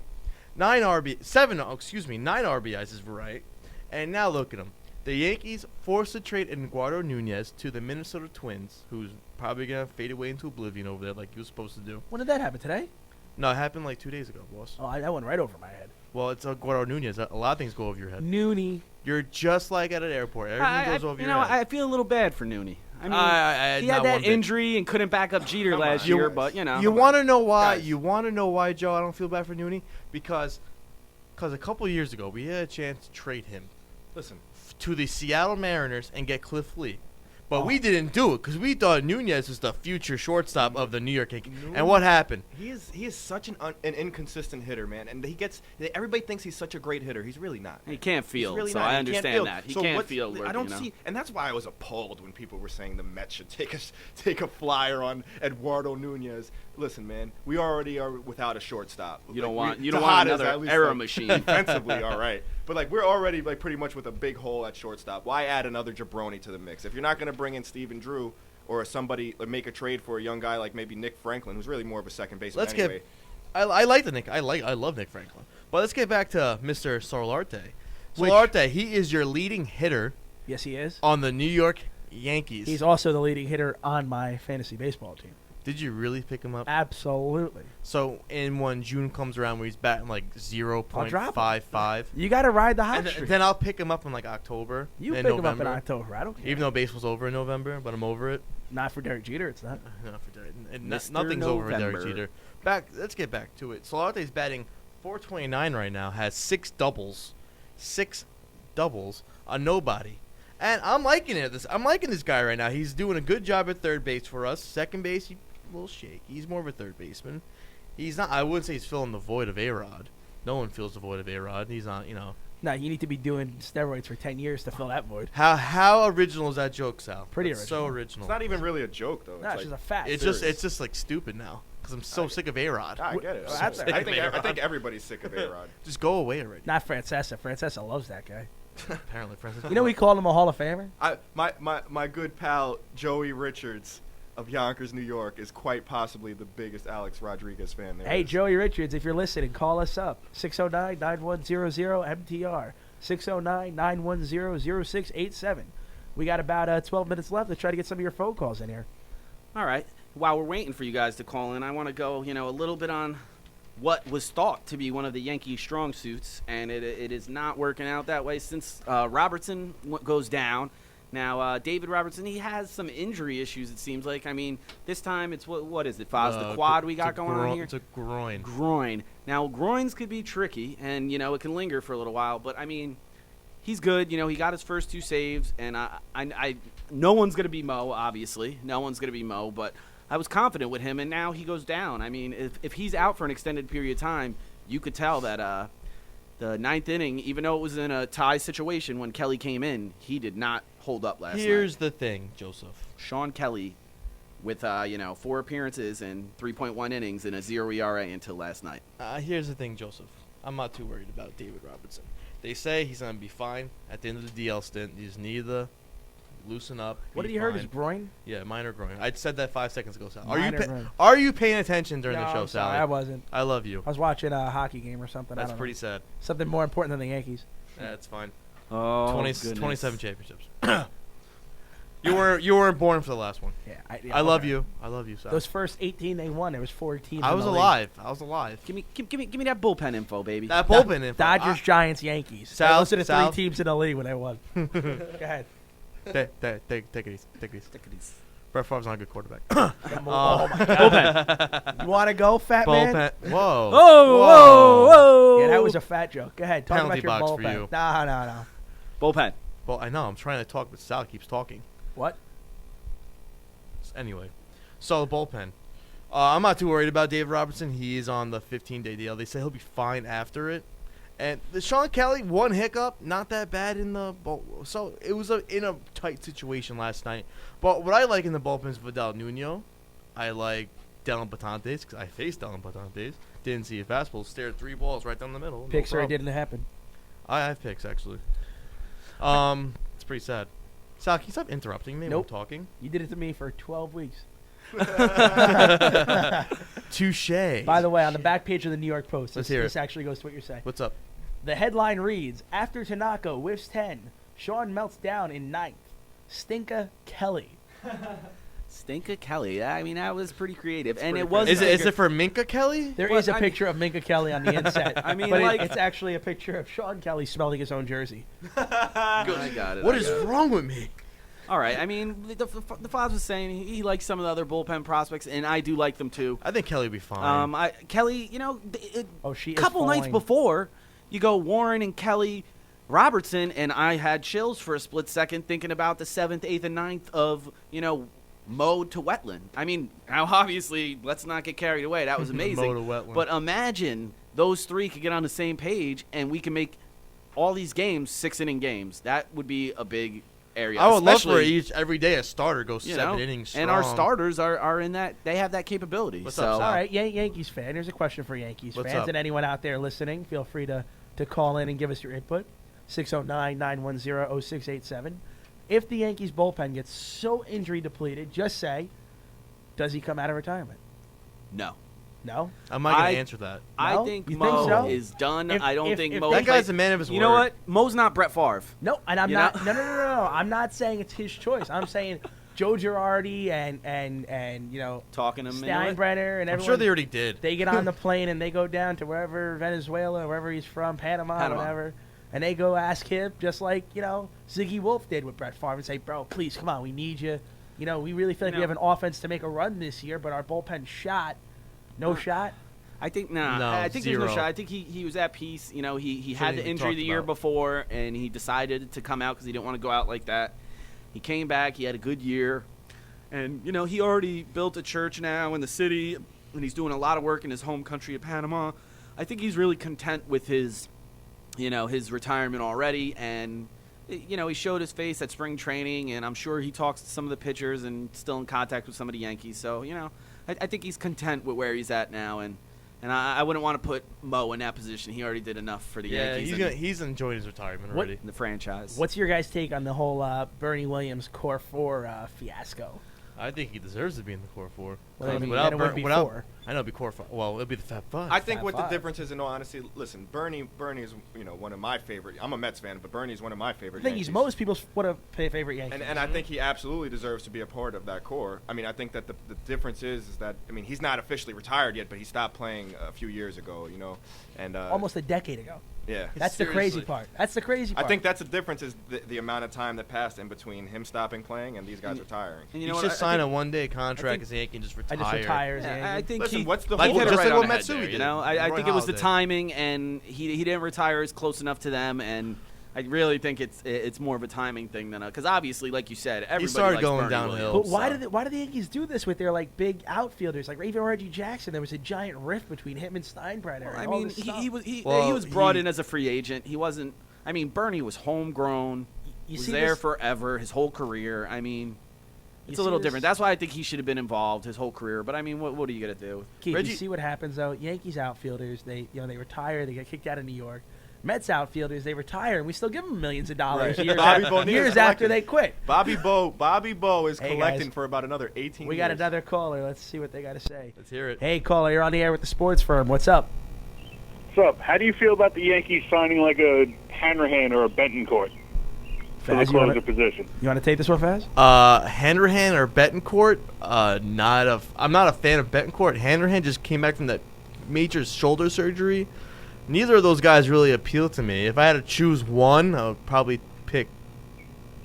9 RBIs is right. And now look at him. The Yankees forced to trade Eduardo Nunez to the Minnesota Twins, who's probably going to fade away into oblivion over there like he was supposed to do. When did that happen? Today? No, it happened like 2 days ago, boss. Oh, that went right over my head. Well, it's Eduardo Nunez. A lot of things go over your head. Noonie. You're just like at an airport. Everything goes over your head. I feel a little bad for Nooney. I mean, I he had not that one bit. injury and couldn't back up Jeter last You- year, but you know. You want to know why? Guys. You want to know why, Joe? I don't feel bad for Nooney because a couple years ago we had a chance to trade him Listen, to the Seattle Mariners and get Cliff Lee. But we didn't do it because we thought Nunez was the future shortstop of the New York Yankees. And what happened? he is such an inconsistent hitter, man, and everybody thinks he's such a great hitter. He's really not. He can't He's field, really so not. I He understand can't field. that. He So can't what's- field. I don't you know? see, and that's why I was appalled when people were saying the Mets should take a flyer on Eduardo Nunez. Listen, man, we already are without a shortstop. You don't Like, want Tejada's another at least, era like, machine. Defensively, all right, but like we're already like pretty much with a big hole at shortstop. Why add another jabroni to the mix if you're not going to bring in Steven Drew? Or somebody make a trade for a young guy like maybe Nick Franklin, who's really more of a second baseman Let's anyway. I like the Nick. I love Nick Franklin. But let's get back to Mr. Solarte. Solarte, he is your leading hitter Yes, he is. on the New York Yankees. He's also the leading hitter on my fantasy baseball team. Did you really pick him up? Absolutely. So, and when June comes around where he's batting like I'll drop him. 0.55, You got to ride the hot and streak. then I'll pick him up in like October. You and pick him up November. in October. I don't care. Even though baseball's over in November, but I'm over it. Not for Derek Jeter, it's not. No, for Derek. Mr. Nothing's over with Derek November. Jeter. Let's get back to it. Solarte's batting .429 right now. Has 6 doubles, a nobody, and I'm liking it. I'm liking this guy right now. He's doing a good job at third base for us. Second base, he's a little shaky. He's more of a third baseman. He's not. I wouldn't say he's filling the void of A-Rod. No one fills the void of A-Rod. He's not. You know. No, you need to be doing steroids for 10 years to fill that void. How original is that joke, Sal? Pretty It's So original. It's not even really a joke though. No, it's like, just a fact. It's just like stupid now because I'm so sick of A-Rod. I get it. So that's- I think everybody's sick of A-Rod. Just go away already. Not Francesa. Francesa loves that guy. Apparently, Francis. You know we called him a Hall of Famer? My good pal Joey Richards of Yonkers, New York, is quite possibly the biggest Alex Rodriguez fan there Hey, is. Joey Richards, if you're listening, call us up. 609-9100-MTR. 609-910-0687. We got about 12 minutes left to try to get some of your phone calls in here. All right. While we're waiting for you guys to call in, I want to go, a little bit on what was thought to be one of the Yankees' strong suits, and it is not working out that way since Robertson goes down. Now, David Robertson, he has some injury issues, it seems like. I mean, this time it's, what is it, Foz? The quad we got going on here? It's a groin. Groin. Now, groins could be tricky, and, it can linger for a little while, but, I mean, he's good. He got his first 2 saves, and I no one's going to be Mo, obviously. No one's going to be Mo, but I was confident with him, and now he goes down. I mean, if he's out for an extended period of time, you could tell that the 9th inning, even though it was in a tie situation when Kelly came in, he did not hold up last night. Here's the thing, Joseph. Sean Kelly with, 4 appearances and 3.1 innings and a 0 ERA until last night. Here's the thing, Joseph. I'm not too worried about David Robertson. They say he's going to be fine at the end of the DL stint. He just need to loosen up. What be did he hurt? fine. His groin? Yeah, minor groin. I said that 5 seconds ago, Sal. Minor groin. Are you paying attention during No, the show, I'm sorry, Sally? I wasn't. I love you. I was watching a hockey game or something. I That's don't pretty know. sad. Something more important than the Yankees. That's fine. Oh, 27 championships. You weren't born for the last one. Yeah, I love okay. you. I love you, Sal. Those first 18 they won, there was 4 teams. I in was the league. alive. I was alive. Give me that bullpen info, baby. That bullpen info. Dodgers, Giants, Yankees. South- Those are the 3 South. teams in the league when they won. Go ahead. Take it easy. Take it easy. Brett Favre's not a good quarterback. Oh my God. You want to go, fat man? Bullpen. Whoa. Whoa. Yeah, that was a fat joke. Go ahead. Talk Penalty about your box for bullpen. you. No. Bullpen. Well, I know. I'm trying to talk, but Sal keeps talking. What? Anyway, so the bullpen. I'm not too worried about David Robertson. He is on the 15-day deal. They say he'll be fine after it. And the Sean Kelly, one hiccup, not that bad in the bull. So it was in a tight situation last night. But what I like in the bullpen is Vidal Nuno. I like Dellin Batantes because I faced Dellin Batantes. Didn't see a fastball. Stared 3 balls right down the middle. Picks no or it problem. didn't happen. I have picks, actually. It's pretty sad. Sal, can you stop interrupting me Nope. when I'm talking? You did it to me for 12 weeks. Touche. By the way, on the back page of the New York Post, Let's this, hear this it. actually goes to what you're saying. What's up? The headline reads, after Tanaka whiffs 10, Sean melts down in 9th. Stinka Kelly. Stinka Kelly. I mean, that was pretty creative, and pretty it was. creative. Is it for Minka Kelly? There Well, is a I picture of Minka Kelly on the inset. I mean, but like- it's actually a picture of Sean Kelly smelling his own jersey. I got it. What I is got it. wrong with me? All right. I mean, the Foz was saying he likes some of the other bullpen prospects, and I do like them too. I think Kelly would be fine. Kelly, She is couple nights falling. before, you go Warren and Kelly, Robertson, and I had chills for a split second thinking about the 7th, 8th, and 9th of Mode to Wetland. I mean, now obviously, let's not get carried away. That was amazing. Mode to Wetland. But imagine those three could get on the same page, and we can make all these games 6-inning games. That would be a big area. I would love for especially, every day a starter goes you 7 know, innings strong. and our starters are in that. They have that capability. What's so up, Sal? All right, Yankees fan. Here's a question for Yankees What's fans up? and anyone out there listening. Feel free to call in and give us your input. 609-910-0687. If the Yankees bullpen gets so injury depleted, just say, does he come out of retirement? no. No? I'm not going I- to answer that. I No? think You think Mo so? is done. If- I don't if- think if Mo. they- That guy's a man of his word. You know what? Mo's not Brett Favre. No, and I'm You not. know? No. I'm not saying it's his choice. I'm saying Joe Girardi and Talking to him. Steinbrenner and I'm everyone. sure they already did. They get on the plane and they go down to wherever, Venezuela, wherever he's from, Panama, whatever, and they go ask him, just like Ziggy Wolf did with Brett Favre, and say, "Bro, please come on, we need you. We really feel like we have an offense to make a run this year, but our bullpen shot, no shot." I think No, I think there's no zero. shot. I think he was at peace. He had Shouldn't the even injury talked the year about. before, and he decided to come out because he didn't want to go out like that. He came back. He had a good year, and he already built a church now in the city, and he's doing a lot of work in his home country of Panama. I think he's really content with his retirement already, and he showed his face at spring training, and I'm sure he talks to some of the pitchers and still in contact with some of the Yankees. So I think he's content with where he's at now, and I wouldn't want to put Mo in that position. He already did enough for the Yeah, Yankees he's enjoyed his retirement What- already. and the franchise. What's your guys' take on the whole Bernie Williams Core 4 fiasco? I think he deserves to be in the core 4. Well, I mean, Without then it would Bur- be without- 4. I know it'd be core 5. Well, it'd be the Fab 5. I think Fab what five. the difference is, in all honesty, listen, Bernie is one of my favorite. I'm a Mets fan, but Bernie's one of my favorite. I think he's Yankees. most people's favorite Yankee. And I think he absolutely deserves to be a part of that core. I mean, I think that the difference is that he's not officially retired yet, but he stopped playing a few years ago. And almost a decade ago. yeah. That's the crazy Seriously. part. That's the crazy I part. think that's the difference is the amount of time that passed in between him stopping playing and these guys retiring. And You know what? just I sign think- a one-day contract think- as a Yankee and just I retire. just retire as a Yeah, Yankee. I think Listen, he what's the Like- whole just right like on what the head Matsui there, did. you know? I Roy think it was the Halladay. timing, and he didn't retire as close enough to them, and I really think it's more of a timing thing than because obviously, like you said, everybody started likes going Bernie downhill. Williams, But why so. did the Yankees do this with their big outfielders? Like even Reggie Jackson, there was a giant rift between him and Steinbrenner. Well, and I all mean, this he stuff. was he Well, was brought he- in as a free agent. He wasn't. I mean, Bernie was homegrown. You Was see there this- forever, his whole career. I mean, it's You a little see different. this- That's why I think he should have been involved his whole career. But I mean, what are you gonna do? Keith, Reggie- you see what happens though. Yankees outfielders, they retire, they get kicked out of New York. Mets outfielders, they retire, and we still give them millions of dollars Right. years, Bobby after, Bonilla years is after collecting. they quit. Bobby Bo is Hey, collecting guys. for about another 18 We years. got another caller. Let's see what they got to say. Let's hear it. Hey, caller, you're on the air with the sports firm. What's up? What's up? How do you feel about the Yankees signing like a Hanrahan or a Bentoncourt for the Faz, you closer wanna- position? You want to take this one, Faz? Hanrahan or Betancourt? I'm not a fan of Betancourt. Hanrahan just came back from that major shoulder surgery. Neither of those guys really appeal to me. If I had to choose one, I would probably pick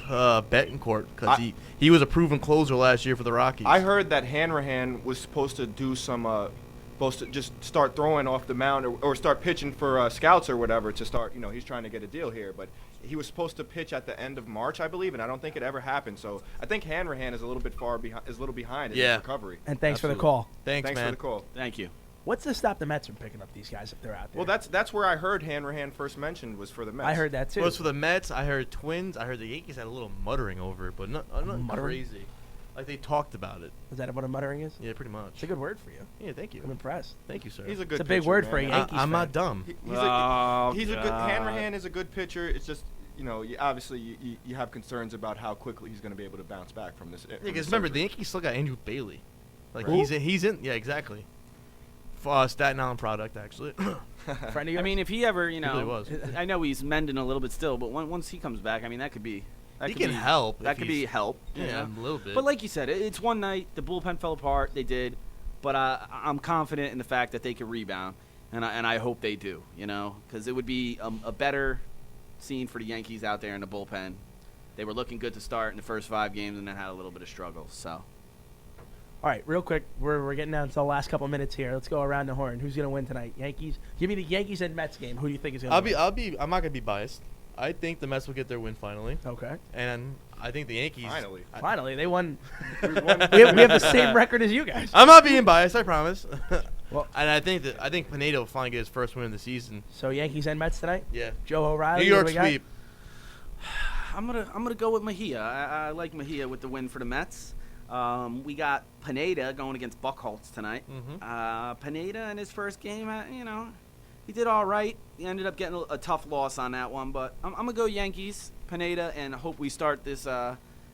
Betancourt because he was a proven closer last year for the Rockies. I heard that Hanrahan was supposed to do supposed to just start throwing off the mound or start pitching for scouts or whatever to start. He's trying to get a deal here, but he was supposed to pitch at the end of March, I believe, and I don't think it ever happened. So I think Hanrahan is a little bit behind in his recovery. And thanks for the Absolutely. call. Thanks, Thanks man. for the call. Thank you. What's to stop the Mets from picking up these guys if they're out there? Well, that's where I heard Hanrahan first mentioned was for the Mets. I heard that too. Well, it's for the Mets. I heard Twins. I heard the Yankees had a little muttering over it, but not Muttering? crazy. Like they talked about it. Is that what a muttering is? Yeah, pretty much. It's a good word for you. Yeah, thank you. I'm impressed. Thank you, sir. He's a good. It's a big pitcher, word man. for a Yankees I'm not fan. dumb. He's a good. God. Hanrahan is a good pitcher. It's just obviously you have concerns about how quickly he's going to be able to bounce back from this. Yeah, because remember the Yankees still got Andrew Bailey. Like Who? he's in. Yeah, exactly. Staten Island product, actually. Friend of yours? I mean, if he ever, He really was. I know he's mending a little bit still, but once he comes back, I mean, that could be. He can help. That if could he's- be help. you Yeah, know? a little bit. But like you said, it's one night. The bullpen fell apart. They did, but I'm confident in the fact that they can rebound, and I hope they do. Because it would be a better scene for the Yankees out there in the bullpen. They were looking good to start in the first 5 games, and then had a little bit of struggle. So. All right, real quick, we're getting down to the last couple minutes here. Let's go around the horn. Who's gonna win tonight? Yankees. Give me the Yankees and Mets game. Who do you think is gonna? win? I'm not gonna be biased. I think the Mets will get their win finally, Okay. and I think the Yankees. Finally. Finally, they won. We we have the same record as you guys. I'm not being biased. I promise. Well- and I think Pineda will finally get his first win of the season. So Yankees and Mets tonight. Yeah. Joe O'Reilly. New York what do we got? sweep. I'm gonna go with Mejia. I like Mejia with the win for the Mets. We got Pineda going against Buchholz tonight. Mhm. Pineda in his first game, he did all right. He ended up getting a tough loss on that one, but I'm gonna go Yankees, Pineda, and hope we start this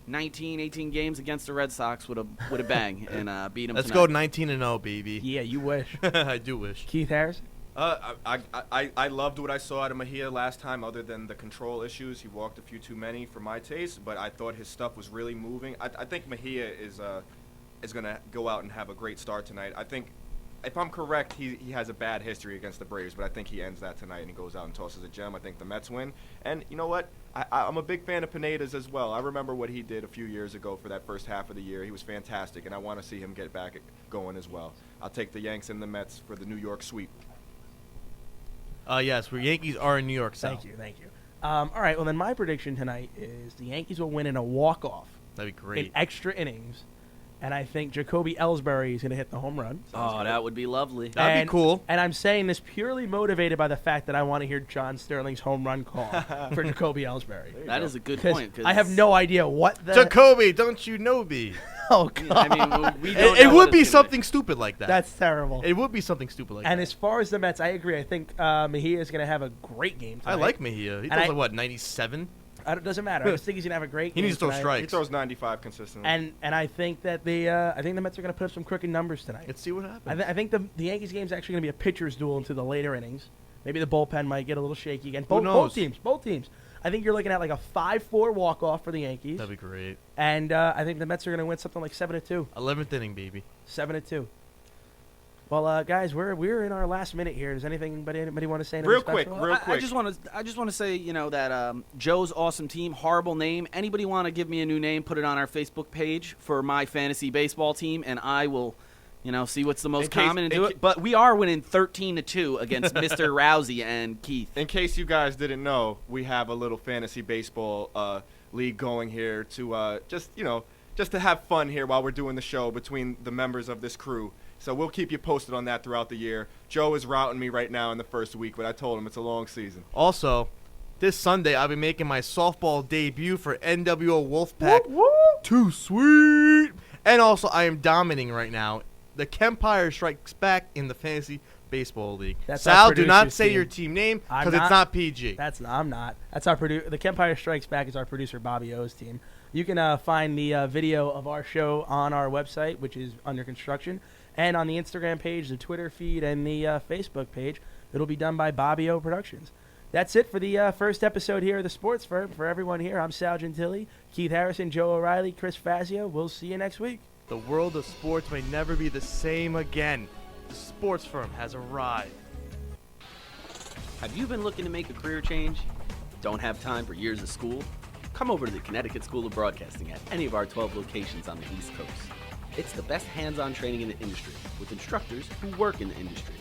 19, 18 games against the Red Sox with a bang and beat them. Let's tonight. go 19-0, baby. Yeah, you wish. I do wish. Keith Harris. I loved what I saw out of Mejia last time, other than the control issues. He walked a few too many for my taste, but I thought his stuff was really moving. I think Mejia is going to go out and have a great start tonight. I think, if I'm correct, he has a bad history against the Braves, but I think he ends that tonight and he goes out and tosses a gem. I think the Mets win. And you know what? I'm a big fan of Pineda's as well. I remember what he did a few years ago for that first half of the year. He was fantastic, and I want to see him get back going as well. I'll take the Yanks and the Mets for the New York sweep. Yes, we Yankees are in New York South. Thank you. All right, well then my prediction tonight is the Yankees will win in a walk-off That'd be in great. extra innings, and I think Jacoby Ellsbury is going to hit the home run. Oh, that would be lovely. That'd And- be cool. And I'm saying this purely motivated by the fact that I want to hear John Sterling's home run call for Jacoby Ellsbury. That is a good 'Cause point. 'cause I have no idea what the. Jacoby, don't you know me? Oh God, I mean, we don't It know would what be it's gonna something stupid like that. that's terrible. It would be something stupid like And that. as far as the Mets, I agree. I think Mejia is going to have a great game I tonight. like Mejia. He And throws I- like, what, 97? It doesn't matter. I just think he's going to have a great He game needs to throw tonight. He strikes. throws 95 consistently. And I think that the Mets are going to put up some crooked numbers tonight. Let's see what happens. I think the Yankees game is actually going to be a pitcher's duel into the later innings. Maybe the bullpen might get a little shaky again. Both knows? teams. I think you're looking at like a 5-4 walk-off for the Yankees. That'd be great. And I think the Mets are going to win something like 7-2. 11th inning, baby. 7-2. Well, guys, we're in our last minute here. Does anybody want to say anything Real special? quick, real quick. I just want to say, that Joe's awesome team, horrible name. Anybody want to give me a new name? Put it on our Facebook page for my fantasy baseball team, and I will, see what's the most In case- common and in do ca- it. But we are winning 13-2 against Mr. Rousey and Keith. In case you guys didn't know, we have a little fantasy baseball league going here to just to have fun here while we're doing the show between the members of this crew. So we'll keep you posted on that throughout the year. Joe is routing me right now in the first week, but I told him it's a long season. Also, this Sunday, I'll be making my softball debut for NWO Wolfpack. Too sweet. And also, I am dominating right now. The Kempire strikes back in the fantasy baseball league. That's our Sal, do not producer's say team. your team name I'm because it's not PG. I'm not. That's our producer. The Kempire Strikes Back is our producer Bobby O's team. You can find the video of our show on our website, which is under construction, and on the Instagram page, the Twitter feed, and the Facebook page. It'll be done by Bobby O Productions. That's it for the first episode here of the Sports Firm. For everyone here, I'm Sal Gentili, Keith Harrison, Joe O'Reilly, Chris Fazio. We'll see you next week. The world of sports may never be the same again. The Sports Firm has arrived. Have you been looking to make a career change? Don't have time for years of school? Come over to the Connecticut School of Broadcasting at any of our 12 locations on the East Coast. It's the best hands-on training in the industry with instructors who work in the industry.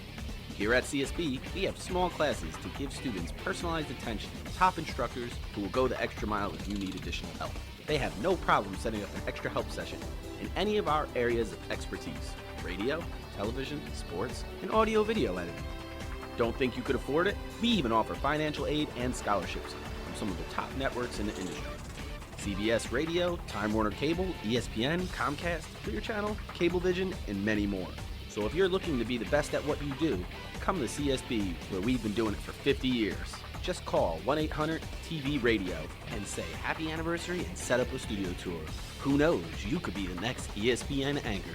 Here at CSB, we have small classes to give students personalized attention from top instructors who will go the extra mile if you need additional help. They have no problem setting up an extra help session in any of our areas of expertise: radio, television, sports, and audio-video editing. Don't think you could afford it? We even offer financial aid and scholarships from some of the top networks in the industry: CBS Radio, Time Warner Cable, ESPN, Comcast, Clear Channel, Cablevision, and many more. So if you're looking to be the best at what you do, come to CSB, where we've been doing it for 50 years. Just call 1-800-TV-RADIO and say happy anniversary and set up a studio tour. Who knows, you could be the next ESPN anchor.